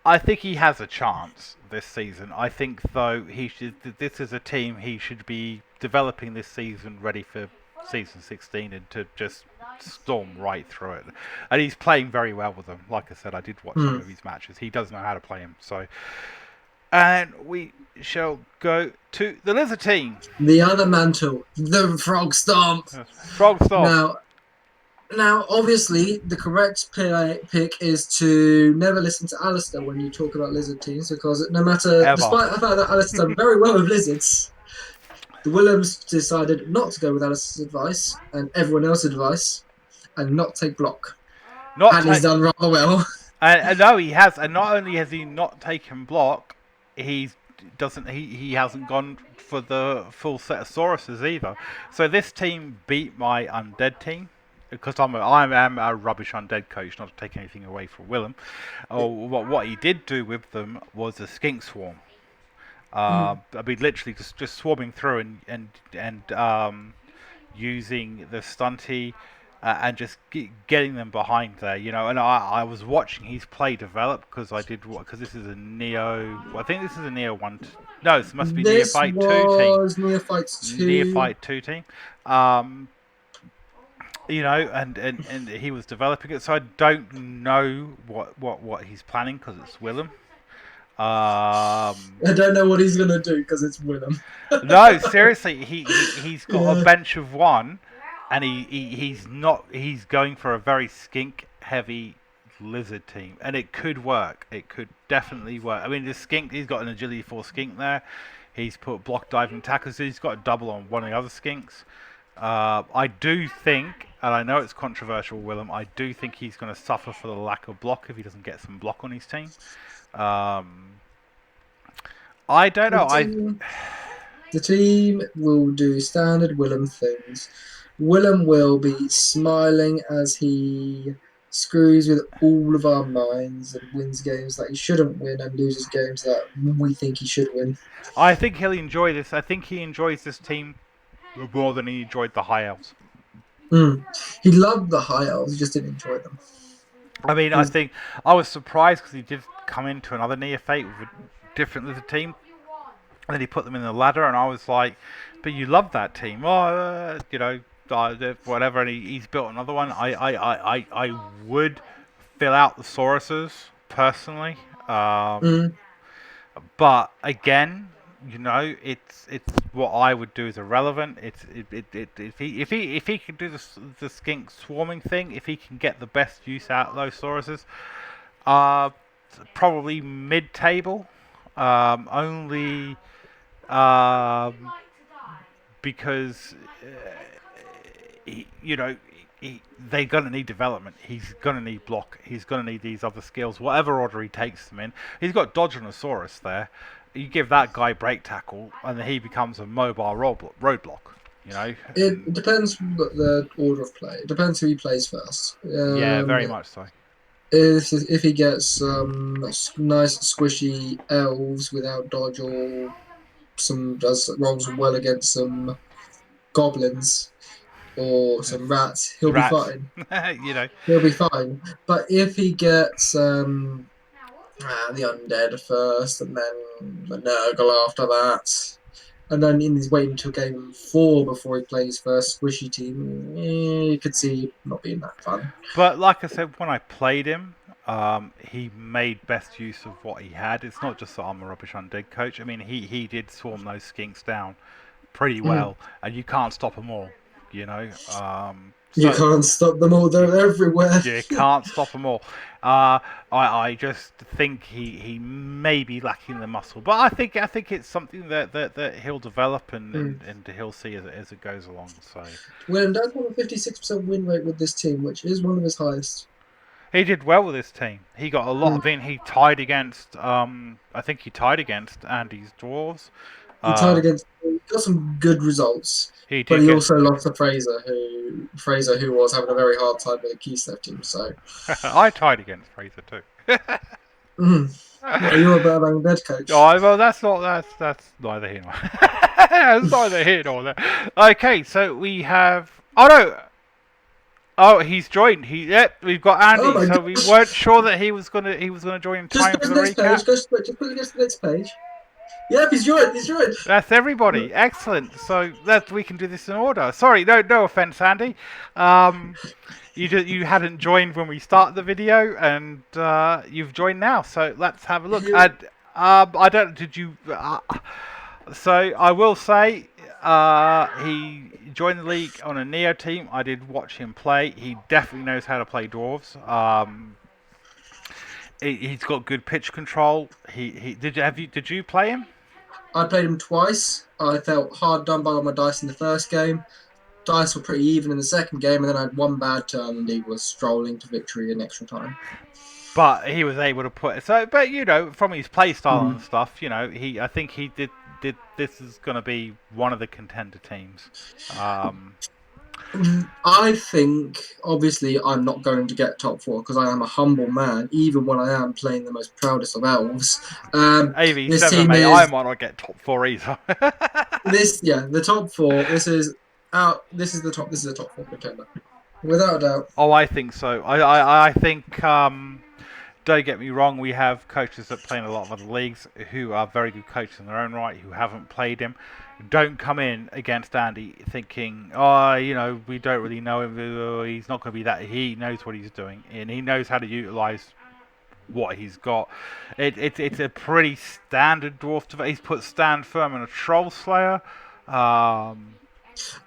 I think he has a chance this season. I think though he should. This is a team he should be developing this season, ready for season 16, and to just storm right through it. And he's playing very well with them. Like I said, I did watch some Hmm. of his matches. He does know how to play him. So, and we shall go to the Lizard team. The other mantle, the frog stomp. Frog Storm. Now, now, obviously, the correct pick is to never listen to Alistair when you talk about lizard teams, because no matter, Ever. despite the fact that Alistair's done very well with lizards, the Williams decided not to go with Alistair's advice and everyone else's advice and not take block. Not And he's take. done rather well. And no, he has. And not only has he not taken block, he doesn't. He hasn't gone for the full set of Sauruses either. So this team beat my undead team because I am a rubbish undead coach. Not to take anything away from Willem. Oh, what he did do with them was a skink swarm. Mm. I mean, literally just swarming through and using the stunty and just getting them behind there, you know. And I was watching his play develop because because this is a Neo. I think this is a Neo one. No, this must be This Neophyte 2 team. was Neophytes 2. Neophyte 2 team. Um, you know, and he was developing it, so I don't know what he's planning because it's Willem. I don't know what he's going to do because it's Willem. No, seriously, he's got a Yeah. bench of one, and he's not. He's going for a very skink heavy lizard team, and it could work. It could definitely work. I mean, the skink. He's got an agility 4 skink there. He's put block diving tackles. He's got a double on one of the other skinks. I do think, and I know it's controversial, Willem. I do think he's going to suffer for the lack of block if he doesn't get some block on his team. Um, I don't The know. team, the team will do standard Willem things. Willem will be smiling as he screws with all of our minds and wins games that he shouldn't win and loses games that we think he should win. I think he'll enjoy this. I think he enjoys this team more than he enjoyed the High Elves. Mm. He loved the high elves, he just didn't enjoy them. I mean, I He's, think I was surprised because he did come into another Neophyte with a different little team, and then he put them in the ladder, and I was like, "But you love that team, whatever." And he's built another one. I would fill out the Sauruses personally. mm, But again, it's what I would do is irrelevant. If he can do the skink swarming thing, if he can get the best use out of those Sauruses, uh, probably mid-table. Only um, because you know they're gonna need development. He's gonna need block. He's gonna need these other skills, whatever order he takes them in. He's got Dodge and Asaurus there. You give that guy break tackle, and then he becomes a mobile roadblock. You know, it and depends the order of play. It depends who he plays first. yeah, very much so. If he gets some nice squishy elves without dodge or some does rolls well against some goblins or some rats, he'll be Rats, fine. you know. He'll be fine. But if he gets the undead first and then the Nurgle after that, and then he's waiting until game 4 before he plays first squishy team, you could see not being that fun. But like I said, when I played him, he made best use of what he had. It's not just that I'm a rubbish undead coach. I mean, he did swarm those skinks down pretty Mm. well, and you can't stop them all. You know, You So can't stop them all. you, They're everywhere. you can't stop them all. I just think he may be lacking the muscle, but I think it's something that he'll develop Mm. and he'll see as it goes along. So Willem does have a 56% win rate with this team, which is one of his highest. he did well with this team. He got a lot Mm. of in. He tied against I think he tied against Andy's Dwarves. He tied Um, against. He got some good results, he but did he get. also lost to Fraser, who was having a very hard time with the Keystone team. So, I tied against Fraser too. mm. Well, you're a better than dead coach. Oh, well, that's neither here nor that's neither here nor there. Okay, so we have. Oh no! Oh, he's joined. Yep, we've got Oh Andy. my So we gosh! weren't sure that he was gonna join in Just time go for to the the next page. recap. Just quickly go to the next page. Yep, he's joined. He's joined. That's everybody. Excellent. So that we can do this in order. Sorry, no offense, Andy. Um, you hadn't joined when we started the video, and you've joined now. So let's have a look. He, And I don't. Did you? So I will say, he joined the league on a Neo team. I did watch him play. He definitely knows how to play dwarves. He's got good pitch control. He did you play him? I played him twice. I felt hard done by on my dice in the first game. Dice were pretty even in the second game, and then I had one bad turn, and he was strolling to victory in extra time. But he was able to put so. But from his play style and Mm. stuff, I think he did. This is going to be one of the contender teams. Um, I think, obviously, I'm not going to get top four because I am a humble man, even when I am playing the most proudest of elves. This AV7, team mate. I is might not get top four either. the top four. This is out. This is the top. This is a top four contender, without a doubt. Oh, I think so. I think. Don't get me wrong. We have coaches that play in a lot of other leagues who are very good coaches in their own right, who haven't played him. Don't come in against Andy thinking, oh, we don't really know him. He's not going to be that. He knows what he's doing, and he knows how to utilize what he's got. It's a pretty standard dwarf. He's put Stand Firm and a Troll Slayer. Um,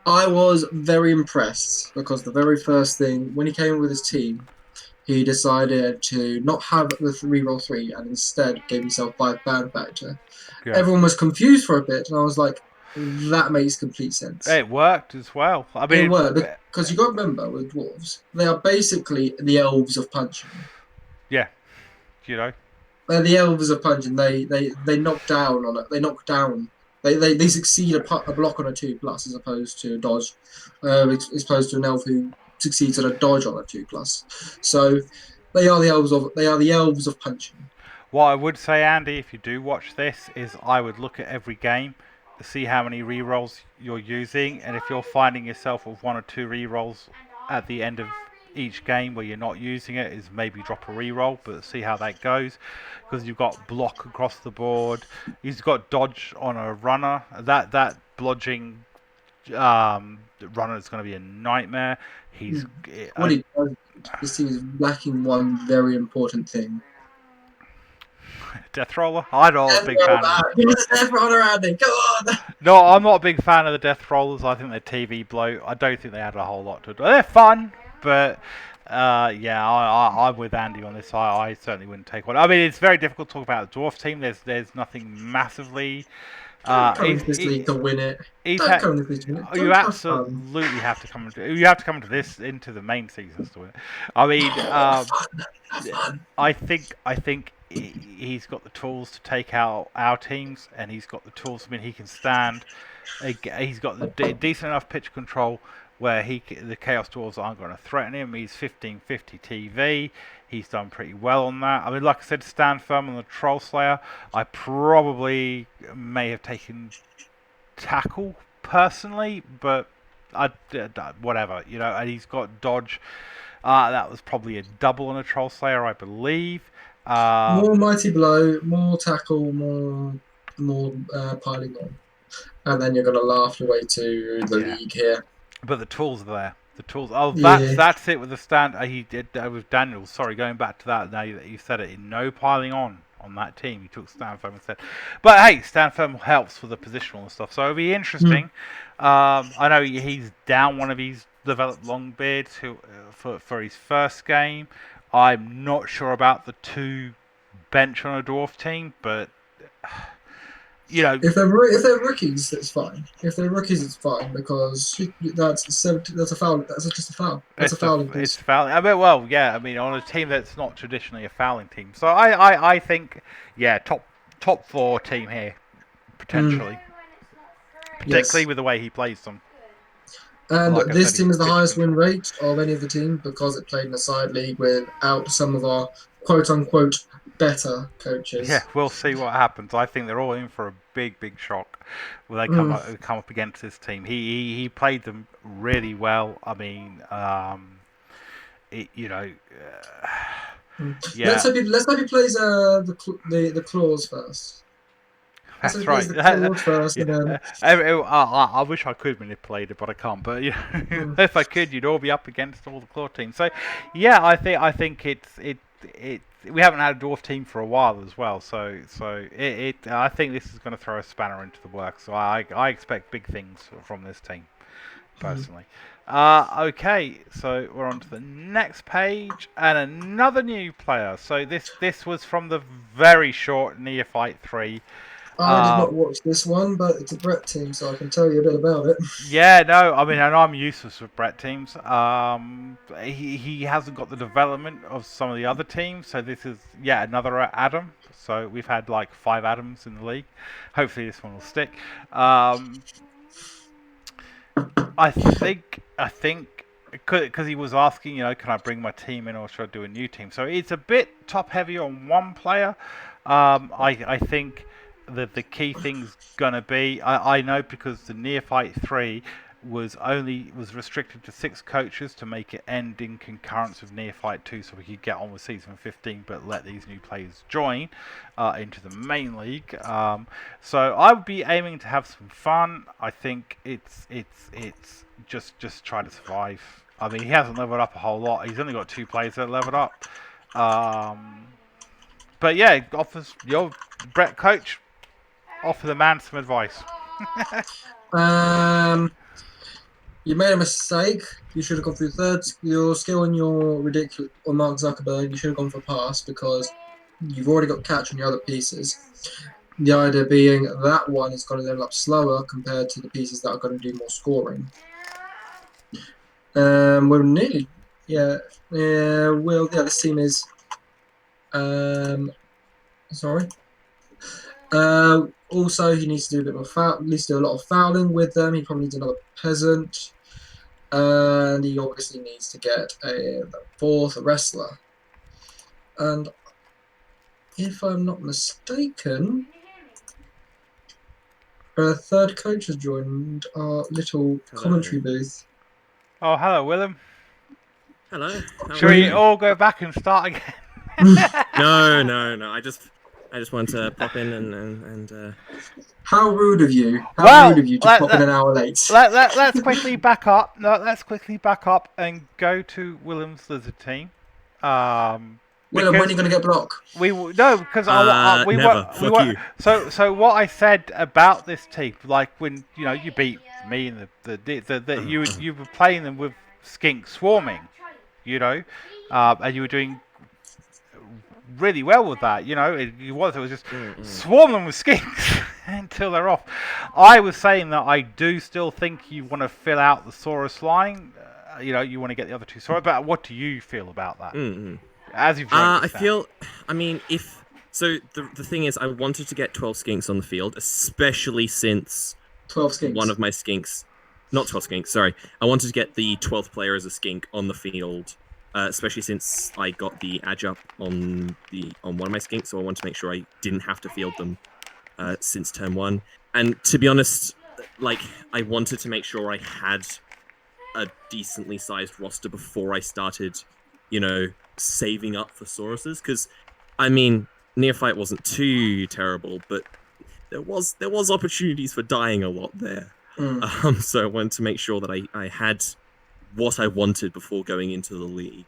I was very impressed because the very first thing when he came with his team, he decided to not have the reroll three and instead gave himself 5 ban factor. yeah, Everyone was confused for a bit, and I was like, that makes complete sense. it worked as well. I It mean, worked because you got to remember with dwarves, they are basically the elves of punching. yeah, you know. They're the elves of punching. They knock down on it. They knock down. They succeed a block on a 2+ as opposed to a dodge, as opposed to an elf who succeeds at a dodge on a 2+. So they are the elves of punching. What I would say, Andy, if you do watch this, is I would look at every game to see how many rerolls you're using, and if you're finding yourself with one or two rerolls at the end of each game where you're not using it, is maybe drop a reroll, but see how that goes, because you've got block across the board. He's got dodge on a runner. That blodging runner is going to be a nightmare. He's What he does, this team is lacking one very important thing. Death Roller. I'm not a big fan of. Give me the death roller, Andy. Come on. No, I'm not a big fan of the Death Rollers. I think they're TV blow. I don't think they add a whole lot to it. They're fun, but yeah, I'm with Andy on this. I certainly wouldn't take one. I mean, it's very difficult to talk about a dwarf team. There's nothing massively. Don't come into this league to win it. He's Don't come into this league to win it. you Don't have fun. absolutely have to come into. You have to come into the main seasons to win it. I mean, Have fun. Have fun. I think he's got the tools to take out our teams, and he's got the tools. I mean, he can stand. He's got the decent enough pitch control where the Chaos Dwarves aren't going to threaten him. He's 1550 TV. He's done pretty well on that. I mean, like I said, stand firm on the Troll Slayer. I probably may have taken tackle personally, but whatever, and he's got dodge. That was probably a double on a Troll Slayer, I believe. More mighty blow, more tackle, more piling on, and then you're gonna laugh your way to the Yeah, league here. but the tools are there. The tools. Oh, Yeah. that's it with the stand. He did with Daniel. Sorry, going back to that. Now that you said it, no piling on that team. He took stand firm instead. But hey, stand firm helps with the positional and stuff. So it'll be interesting. I know he's down one of his developed Longbeard for his first game. I'm not sure about the 2 bench on a dwarf team, but you know, If they're rookies, it's fine. If they're rookies, it's fine because that's a foul. That's just a foul. That's a fouling it's piece. fouling. I mean, well, yeah. I mean, on a team that's not traditionally a fouling team, so I think, yeah, top 4 team here Mm, potentially, particularly yes. with the way he plays them. And Like I said, this his team is the pitch highest win control. rate of any of the team because it played in a side league without some of our quote unquote better Yeah, coaches. we'll see what happens. I think they're all in for a big shock when they Mm. come up against this team. He played them really well. I mean, it, you know, Mm. yeah, Let's hope he plays the claws first. Let's hope that's he plays right. the claws first, Yeah, and then I wish I could manipulate it, but I can't. But you know, mm, if I could, you'd all be up against all the claw teams. So, yeah, I think it. We haven't had a dwarf team for a while as well, so I think this is going to throw a spanner into the works. So I expect big things from this team mm. personally. Okay, so we're on to the next page and another new player. So this was from the very short Neophyte 3. I did Uh, not watch this one, but it's a Brett team, so I can tell you a bit about it. Yeah, no, I mean, and I'm useless with Brett teams. He hasn't got the development of some of the other teams, so this is another Adam. So we've had like 5 Adams in the league. Hopefully this one will stick. Um, I think because he was asking, can I bring my team in or should I do a new team? So it's a bit top heavy on one player. I think that the key thing's gonna be I know because the Neophyte 3 was restricted to 6 coaches to make it end in concurrence with Neophyte 2, so we could get on with season 15, but let these new players join into the main league. So I would be aiming to have some fun. I think it's just try to survive. I mean, he hasn't leveled up a whole lot. He's only got 2 players that leveled up. Um, but yeah, offers your Brett coach offer the man some advice. Um, you made a mistake. You should have gone through your skill and your ridiculous or Mark Zuckerberg. You should have gone for pass because you've already got catch on your other pieces. The idea being that one is going to level up slower compared to the pieces that are going to do more scoring. We're nearly, yeah, well, yeah, this team is, sorry. Also, he needs to do a bit more foul. At least do a lot of fouling with them. He probably needs another peasant, and he obviously needs to get a fourth wrestler. And if I'm not mistaken, a third coach has joined our little Hello. commentary booth. Oh, hello, Willem. Hello. How Shall are we you? all go back and start again? No, no, no. I just wanted to pop in and How rude of you! How rude Well, of you to pop in an hour late. let's quickly back up. No, let's quickly back up and go to Willem's lizard team. Willem, when are Because you going to get blocked? no, because never. Fuck you. So what I said about this team, like when you beat me and you were playing them with skink swarming, and you were doing really well with that. It was just swarm them with skinks until they're off. I was saying that I do still think you want to fill out the Saurus line. You want to get the other 2 Saurus. But what do you feel about that? Mm-mm. As you've joined I us now. feel. I mean, if so, the thing is, I wanted to get 12 skinks on the field, especially since 12 skinks. one of my skinks, not 12 skinks. Sorry, I wanted to get the 12th player as a skink on the field. Especially since I got the edge up on one of my skinks, so I wanted to make sure I didn't have to field them since turn 1. And to be honest, like I wanted to make sure I had a decently sized roster before I started, saving up for Sauruses. Because I mean, Neophyte wasn't too terrible, but there was opportunities for dying a lot there. So I wanted to make sure that I had what I wanted before going into the league.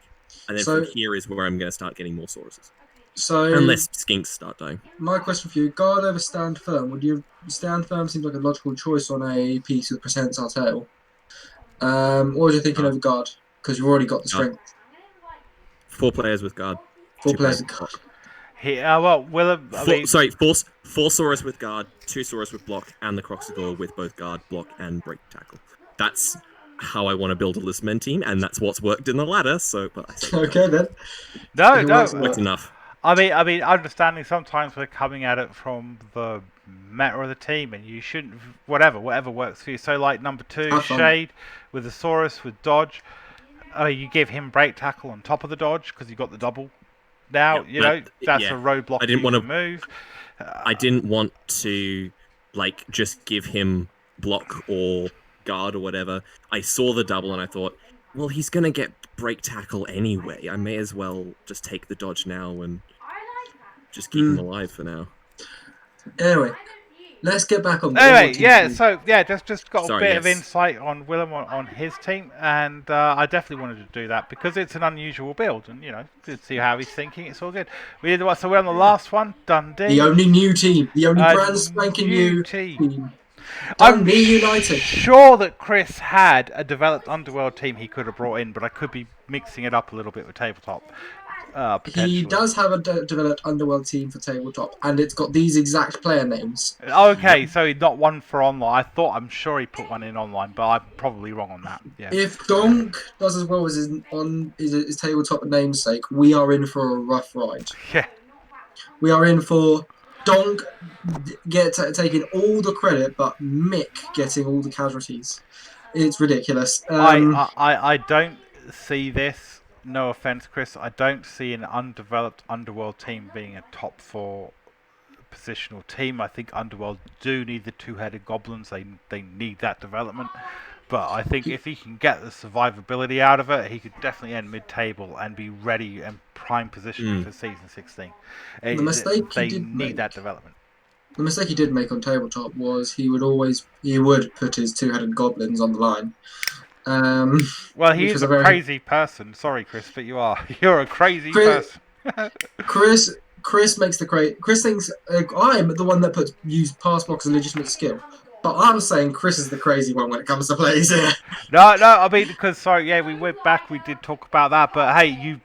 And then from here is where I'm going to start getting more Sauruses. So, unless skinks start dying. My question for you, guard over stand firm. Would you stand firm seems like a logical choice on a piece with percentile tail. What was you thinking Guard. of guard? Because you've already got the Guard. strength. 4 players with guard. 4 2 players players of with guard. block. Well, Willem. I mean, Four Saurus with guard, 2 Saurus with block, and the Croxagore with both guard, block, and break tackle. That's how I want to build a Listmen team, and that's what's worked in the ladder. So, but I say Okay then. no, It no. works worked enough. I mean, understanding sometimes we're coming at it from the meta of the team, and you shouldn't. Whatever works for you. So, like number 2, Have fun. Shade with the Saurus with dodge. You give him break tackle on top of the dodge because you got the double. Now that's a roadblock I didn't you wanna- can move. I didn't want to like just give him block or guard or whatever. I saw the double and I thought, well, he's gonna get break tackle anyway. I may as well just take the dodge now and just keep him alive for now. Anyway, let's get back on. Anyway, just got Sorry, a bit of yes. insight on Willem on his team, and I definitely wanted to do that because it's an unusual build, and to see how he's thinking. It's all good. So we're on the last one, Dundee. The only new team, the only brand spanking new team. Dundee United. Sure that Chris had a developed Underworld team he could have brought in, but I could be mixing it up a little bit with Tabletop. He does have a developed Underworld team for Tabletop, and it's got these exact player names. Okay, so he's not one for online. I'm sure he put one in online, but I'm probably wrong on that. Yeah. If Donk does as well as his Tabletop namesake, we are in for a rough ride. Yeah. We are in for Donk taking all the credit, but Mick getting all the casualties. It's ridiculous. I don't see this. No offense, Chris. I don't see an undeveloped Underworld team being a top 4 positional team. I think Underworld do need the 2-headed goblins. They need that development. But I think if he can get the survivability out of it, he could definitely end mid-table and be ready and prime position for season 16. The mistake they he did need make. that development. The mistake he did make on Tabletop was he would put his 2-headed goblins on the line. Well, he is a crazy person. Sorry, Chris, but you're a crazy person. Chris makes the Chris thinks I'm the one that use pass block as a legitimate skill, but I'm saying Chris is the crazy one when it comes to plays here. No, I mean because we went back. We did talk about that, but hey,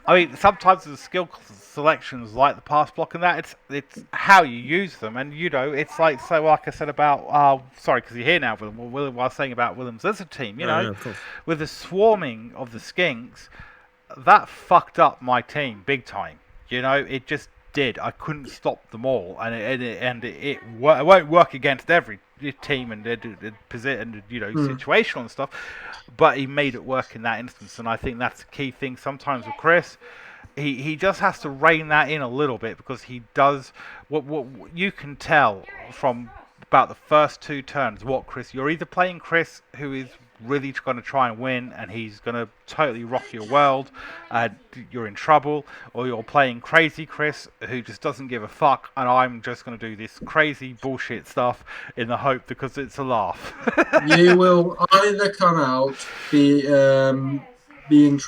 I mean sometimes the skill selections like the pass block and that it's how you use them, and it's like I said about sorry because you're here now, Willem. Willem was saying about Willem's Lizard team, with the swarming of the skinks, that fucked up my team big time. It just did. I couldn't stop them all, and it won't work against every team and situational and stuff. But he made it work in that instance, and I think that's a key thing. Sometimes with Chris, he just has to rein that in a little bit because he does what you can tell from about the first 2 turns. You're either playing Chris, who is really going to try and win, and he's going to totally rock your world, and you're in trouble, or you're playing crazy Chris, who just doesn't give a fuck, and I'm just going to do this crazy bullshit stuff in the hope because it's a laugh. You will either come out being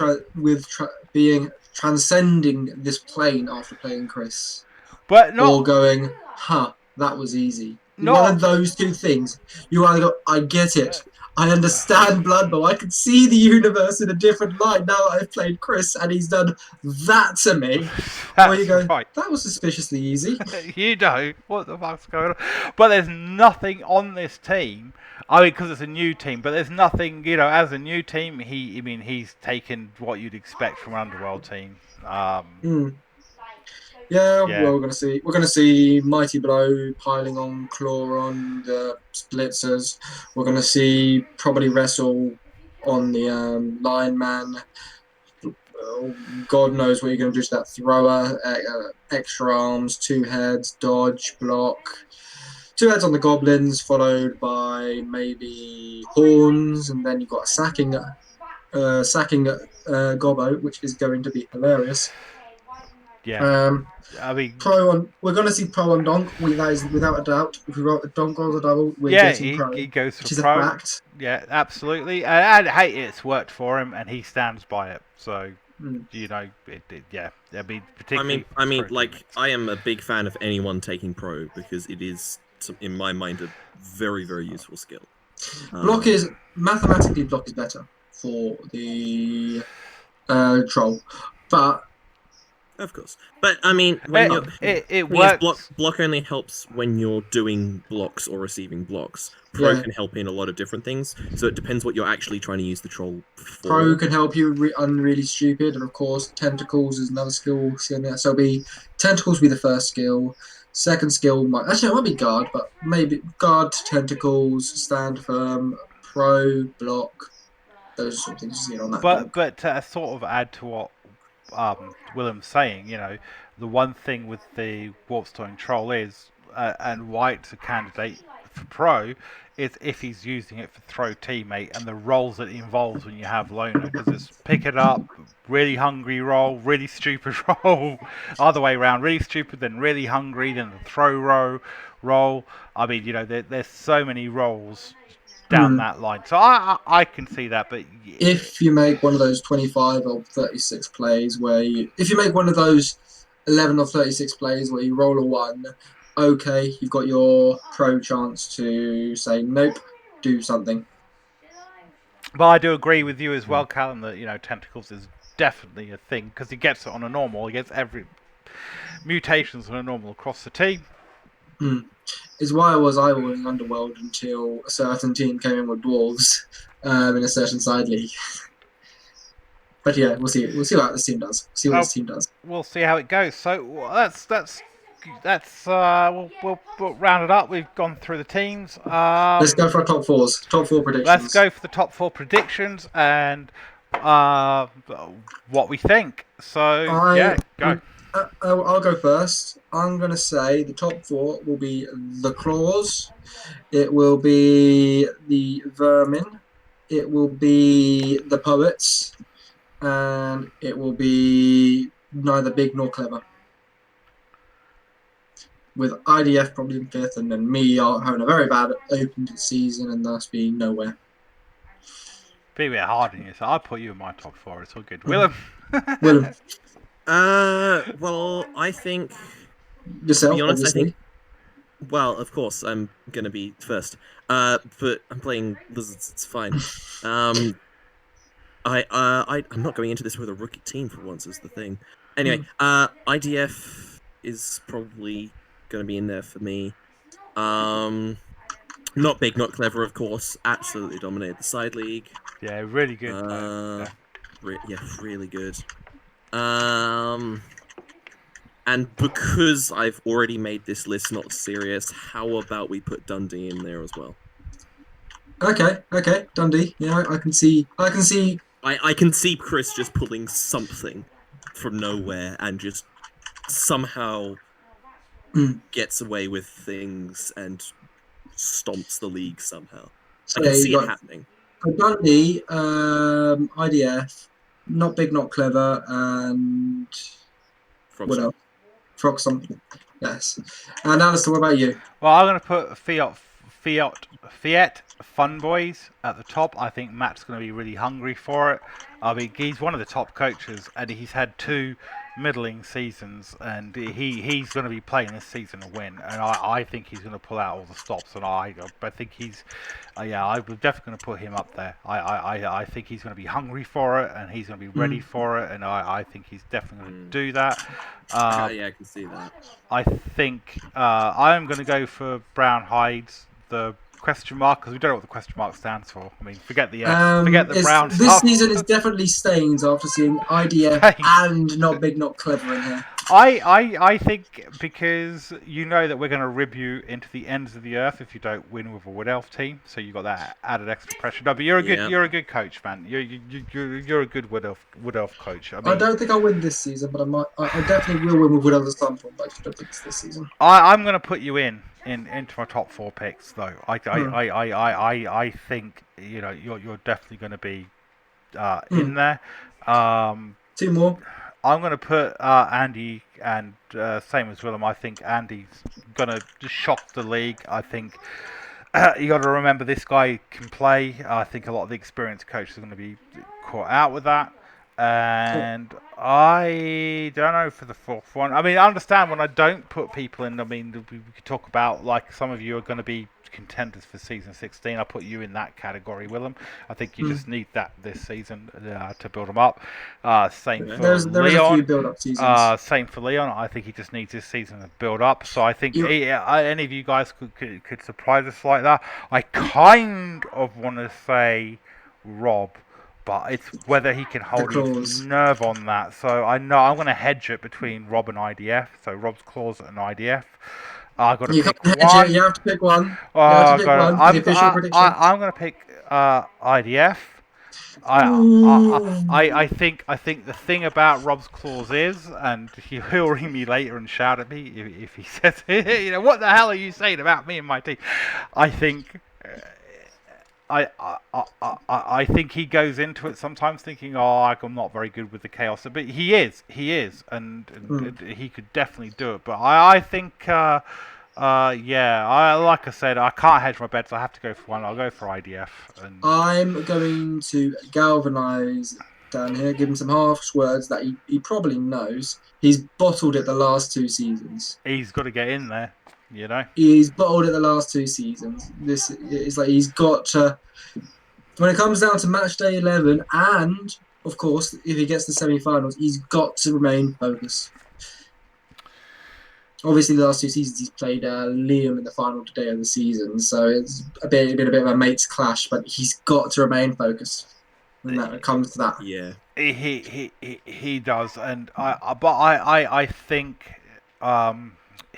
transcending this plane after playing Chris, but not or going, that was easy. One of those 2 things. You either go, I get it. I understand Blood Bowl. I can see the universe in a different light now that I've played Chris and he's done that to me. Or you go, that was suspiciously easy. What the fuck's going on? But there's nothing on this team. I mean, because it's a new team, but there's nothing, as a new team, he's taken what you'd expect from an Underworld team. Yeah, well, we're gonna see Mighty Blow piling on Claw on the Splitzers. We're gonna see probably Wrestle on the Lion Man. God knows what you're gonna do to that thrower. Extra arms, 2 heads, dodge, block. 2 heads on the goblins, followed by maybe horns, and then you've got a sacking gobbo, which is going to be hilarious. Yeah. I mean, we're going to see pro on Donk. That is without a doubt. If we wrote Donk rolls a double, we're getting pro. He goes for which is pro. a fact. Yeah, absolutely. And hey, it's worked for him, and he stands by it. So yeah. I mean, particularly. I mean, I am a big fan of anyone taking pro because it is, in my mind, a very, very useful skill. Block is mathematically block is better for the troll, but Of course, but I mean, when you're It thing is, block works. block only helps when you're doing blocks or receiving blocks. Pro yeah, can help in a lot of different things, so it depends what you're actually trying to use the troll pro for. can help you unreally stupid, and of course tentacles is another skill there. So it'll be tentacles will be the first skill. Second skill might actually it might be guard, but maybe guard tentacles, stand firm, pro block. Those sort of things you see on that block. But to sort of add to what Willem's saying, the one thing with the Warpstone Troll is, and why it's a candidate for pro, is if he's using it for throw teammate and the roles that it involves when you have loner, because it's pick it up, really hungry roll, really stupid roll, other way around, really stupid, then really hungry, then the throw roll. I mean, there's so many roles down Hmm. that line, so I can see that, but If you make one of those 25 or 36 plays if you make one of those 11 or 36 plays where you roll a one, okay, you've got your pro chance to say, nope, do something. But I do agree with you as well, Callum, that tentacles is definitely a thing because he gets it on a normal. He gets every mutations on a normal across the team. Hmm. Is why I was eyeballing Underworld until a certain team came in with dwarves in a certain side league. But yeah, we'll see. We'll see what this team does. See what Oh, this team does. we'll see how it goes. So that's we'll round it up. We've gone through the teams. Let's go for our top fours. Top four Let's predictions. go for the top four predictions and uh, what we think. So I yeah, go. I'll go first. I'm gonna say the top four will be the claws. It will be the vermin. It will be the poets, and it will be neither big nor clever. With IDF probably in fifth, and then me having a very bad open season and thus being nowhere. Be a bit hard on you, so I'll put you in my top four. It's all good. Willem. Willem, Well, I think, to be yourself, honest, I think, obviously. well, of course, I'm gonna be first. But I'm playing lizards. It's fine. Um, I'm not going into this with a rookie team for once. Is the thing. Anyway, Hmm. IDF is probably gonna be in there for me. Um, not big, not clever, of course. Absolutely dominated the side league. Yeah, really good. Uh, Yeah. yeah, really good. Um, and because I've already made this list not serious, how about we put Dundee in there as well? Okay, Dundee. Yeah, I can see. I can see Chris just pulling something from nowhere and just somehow Mm, gets away with things and stomps the league somehow. I so can yeah, you see it got happening. Dundee, IDF, not big, not clever, and Frog what else? Stomp. Frog something. Yes. And Alistair, what about you? Well, I'm going to put Fiat Fun Boys at the top. I think Matt's going to be really hungry for it. I mean, he's one of the top coaches, and he's had two middling seasons, and he's going to be playing this season to win. And I think he's going to pull out all the stops, and I think he's, yeah, I'm definitely going to put him up there. I think he's going to be hungry for it, and he's going to be ready Mm. for it, and I think he's definitely going to Mm. do that. Yeah, I can see that. I think I'm going to go for Brown Hides, the question mark, because we don't know what the question mark stands for. I mean, forget the S, forget the brown This stuff. season is definitely Stains after seeing IDF Stains. and not big, not clever in here. I think because you know that we're going to rib you into the ends of the earth if you don't win with a Wood Elf team, so you got that added extra pressure. No, but Yeah. you're a good coach, man. You're a good Wood Elf coach. I I mean, don't think I'll win this season, but I definitely will win with Wood at some point. But I just don't think it's this season. I'm going to put you into my top four picks, though. Hmm. I think you're definitely going to be Hmm. in there. Two more. I'm going to put Andy, and same as Willem. I think Andy's going to just shock the league. I think you got to remember this guy can play. I think a lot of the experienced coaches are going to be caught out with that. Cool. And I don't know for the fourth one. I mean, I understand when I don't put people in. I mean, we could talk about like some of you are going to be contenders for season 16. I put you in that category, Willem. I think you just need that this season to build them up. Same for There is a few Leon. build-up seasons. Same for Leon. I think he just needs this season to build up. So I think any of you guys could surprise us like that. I kind of want to say Rob, but it's whether he can hold his nerve on that. So I know I'm going to hedge it between Rob and IDF. So Rob's claws and IDF. I've got to pick one. You have to pick one. I'm going to pick IDF. I think the thing about Rob's clause is, and he'll ring me later and shout at me if he says, what the hell are you saying about me and my team? I think. I think he goes into it sometimes thinking, I'm not very good with the chaos, but he is, and he could definitely do it. But I think, like I said, I can't hedge my bets. I have to go for one. I'll go for IDF. And I'm going to galvanise down here, give him some harsh words that he probably knows. He's bottled it the last 2 seasons. He's got to get in there. He's bottled it the last 2 seasons. This is like he's got to. When it comes down to match day 11, and of course, if he gets the semi-finals, he's got to remain focused. Obviously, the last 2 seasons he's played Liam in the final day of the season, so it's been a bit of a mates clash. But he's got to remain focused when that comes to that. Yeah, he does, and I think.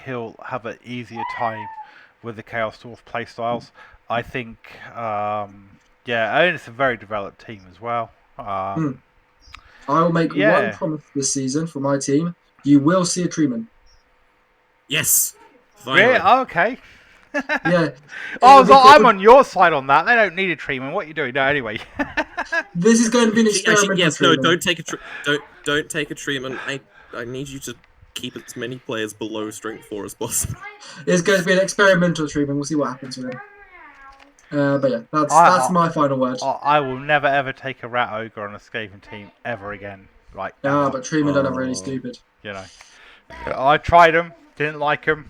He'll have an easier time with the Chaos Dwarf playstyles. I think, and it's a very developed team as well. I'll make one promise this season for my team. You will see a Treeman. Yes. Really? Oh, okay. Yeah. I'm on your side on that. They don't need a Treeman. What are you doing? No, anyway. This is going to be an experimental Treeman. No, don't take a Treeman. I need you to keep as many players below strength 4 as possible. It's going to be an experimental treatment. We'll see what happens with him. But yeah, that's my final word. I will never ever take a Rat Ogre on a Skaven team ever again. But treatment done really stupid. I tried them, didn't like them.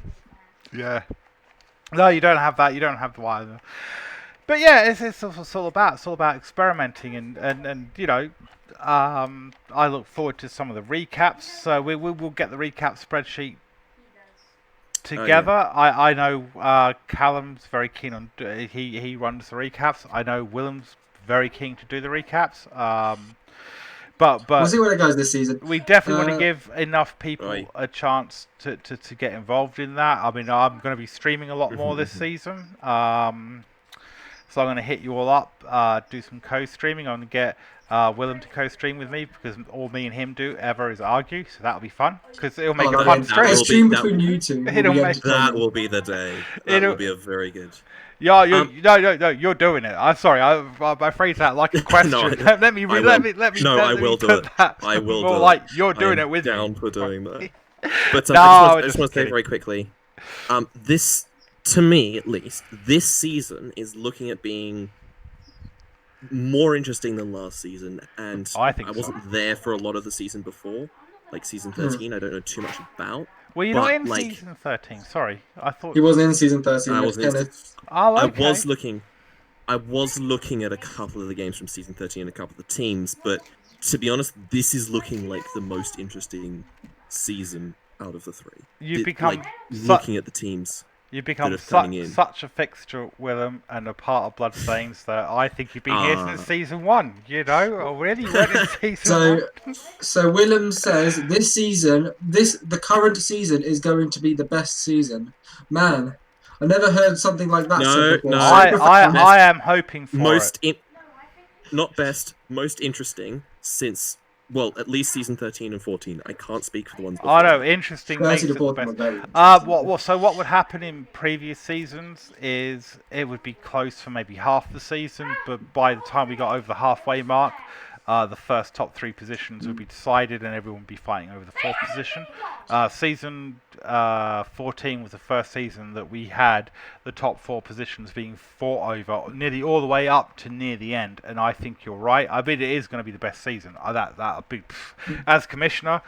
Yeah. No, you don't have that. You don't have the wire. But yeah, it's all about experimenting and I look forward to some of the recaps. So we will get the recap spreadsheet together. I know Callum's very keen on he runs the recaps. I know Willem's very keen to do the recaps. But we'll see where it goes this season. We definitely want to give enough people a chance to get involved in that. I mean, I'm going to be streaming a lot more this season. So I'm going to hit you all up, do some co-streaming. I'm going to get Willem to co-stream with me because all me and him do ever is argue. So that'll be fun because it'll make a fun stream. Stream between you two. That will be the day. That will be a very good. Yeah, no, you're doing it. I'm sorry, I phrased that like a question. let me. No, I will do it. I will do it. Like you're doing it with me. Down for doing that. But I just want to say very quickly, this, to me at least, this season is looking at being more interesting than last season, and I wasn't there for a lot of the season before, like season 13. I don't know too much about. Well, you're not in season 13. Sorry, I thought he wasn't in season 13. I wasn't. Okay. I was looking at a couple of the games from season 13 and a couple of the teams, but to be honest, this is looking like the most interesting season out of the 3. You've become looking at the teams. You've become such a fixture with them and a part of Bloodstains that I think you've been here since season 1. Already went in season 1. So Willem says this season, the current season is going to be the best season. Man, I never heard something like that said before. I am hoping for not best, most interesting since. Well, at least season 13 and 14. I can't speak for the ones before. I know, interesting makes it the best. So what would happen in previous seasons is it would be close for maybe half the season, but by the time we got over the halfway mark, the first top 3 positions would be decided and everyone would be fighting over the 4th position. Season 14 was the first season that we had the top 4 positions being fought over nearly all the way up to near the end, and I think you're right. I mean, it is going to be the best season. As commissioner,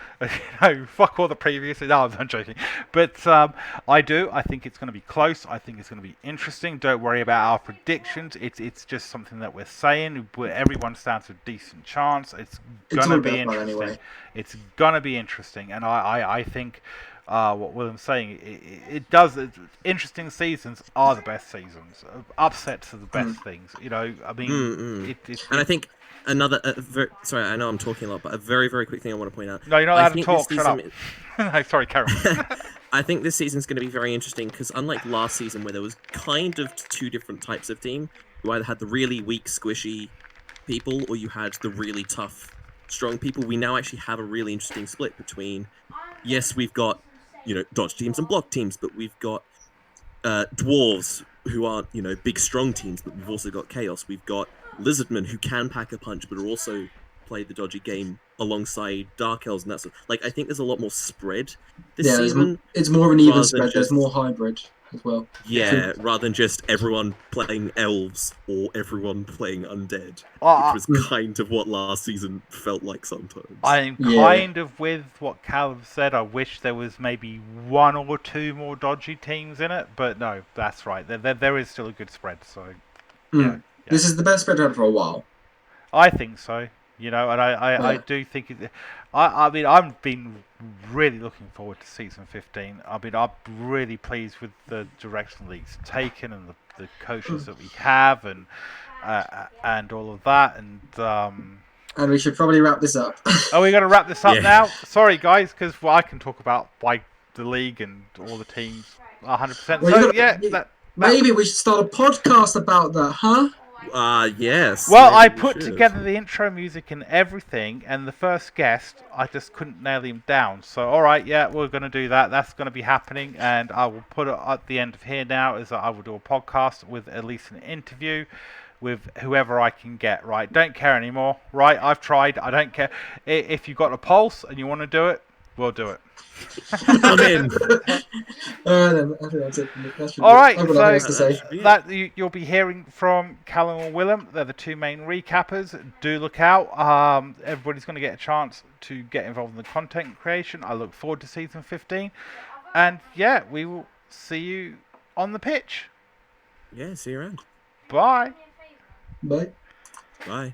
fuck all the previous. No, I'm joking, but I think it's going to be close. I think it's going to be interesting. Don't worry about our predictions. It's just something that we're saying. Everyone stands a decent chance. It's going to be interesting. Anyway. It's going to be interesting, and I think what William's saying, it does. Interesting seasons are the best seasons. Upsets are the best things. I mean, and I think another. Sorry, I know I'm talking a lot, but a very, very quick thing I want to point out. No, you're not allowed to talk. Shut up. No, sorry, Karen. I think this season's going to be very interesting because unlike last season where there was kind of 2 different types of team, you either had the really weak, squishy people or you had the really tough, strong people, we now actually have a really interesting split between, yes, we've got, dodge teams and block teams, but we've got dwarves who are, big, strong teams, but we've also got chaos. We've got lizardmen who can pack a punch, but are also play the dodgy game alongside Dark Elves and that sort. I think there's a lot more spread this season. It's more of an even spread. There's more hybrid as well. Yeah, rather than just everyone playing elves or everyone playing undead, which was kind of what last season felt like sometimes. I'm kind of with what Callum said. I wish there was maybe 1 or 2 more dodgy teams in it, but no, that's right. There is still a good spread. So yeah. This is the best spread I've had for a while. I think so. And I do think I mean, I've been really looking forward to season 15. I mean, I'm really pleased with the direction the league's taken and the coaches that we have and all of that. And we should probably wrap this up. Are we going to wrap this up now? Sorry, guys, because I can talk about the league and all the teams 100%. Well, maybe we should start a podcast about that, huh? Yes. Well, I put together the intro music and everything, and the first guest, I just couldn't nail him down. So, all right, we're going to do that. That's going to be happening, and I will put it at the end of here now, is that I will do a podcast with at least an interview with whoever I can get, right? Don't care anymore, right? I've tried. I don't care. If you've got a pulse and you want to do it, we'll do it. I'm in. All right, so you'll be hearing from Callum and Willem. They're the 2 main recappers. Do look out. Everybody's going to get a chance to get involved in the content creation. I look forward to season 15. And we will see you on the pitch. Yeah, see you around. Bye. Bye. Bye.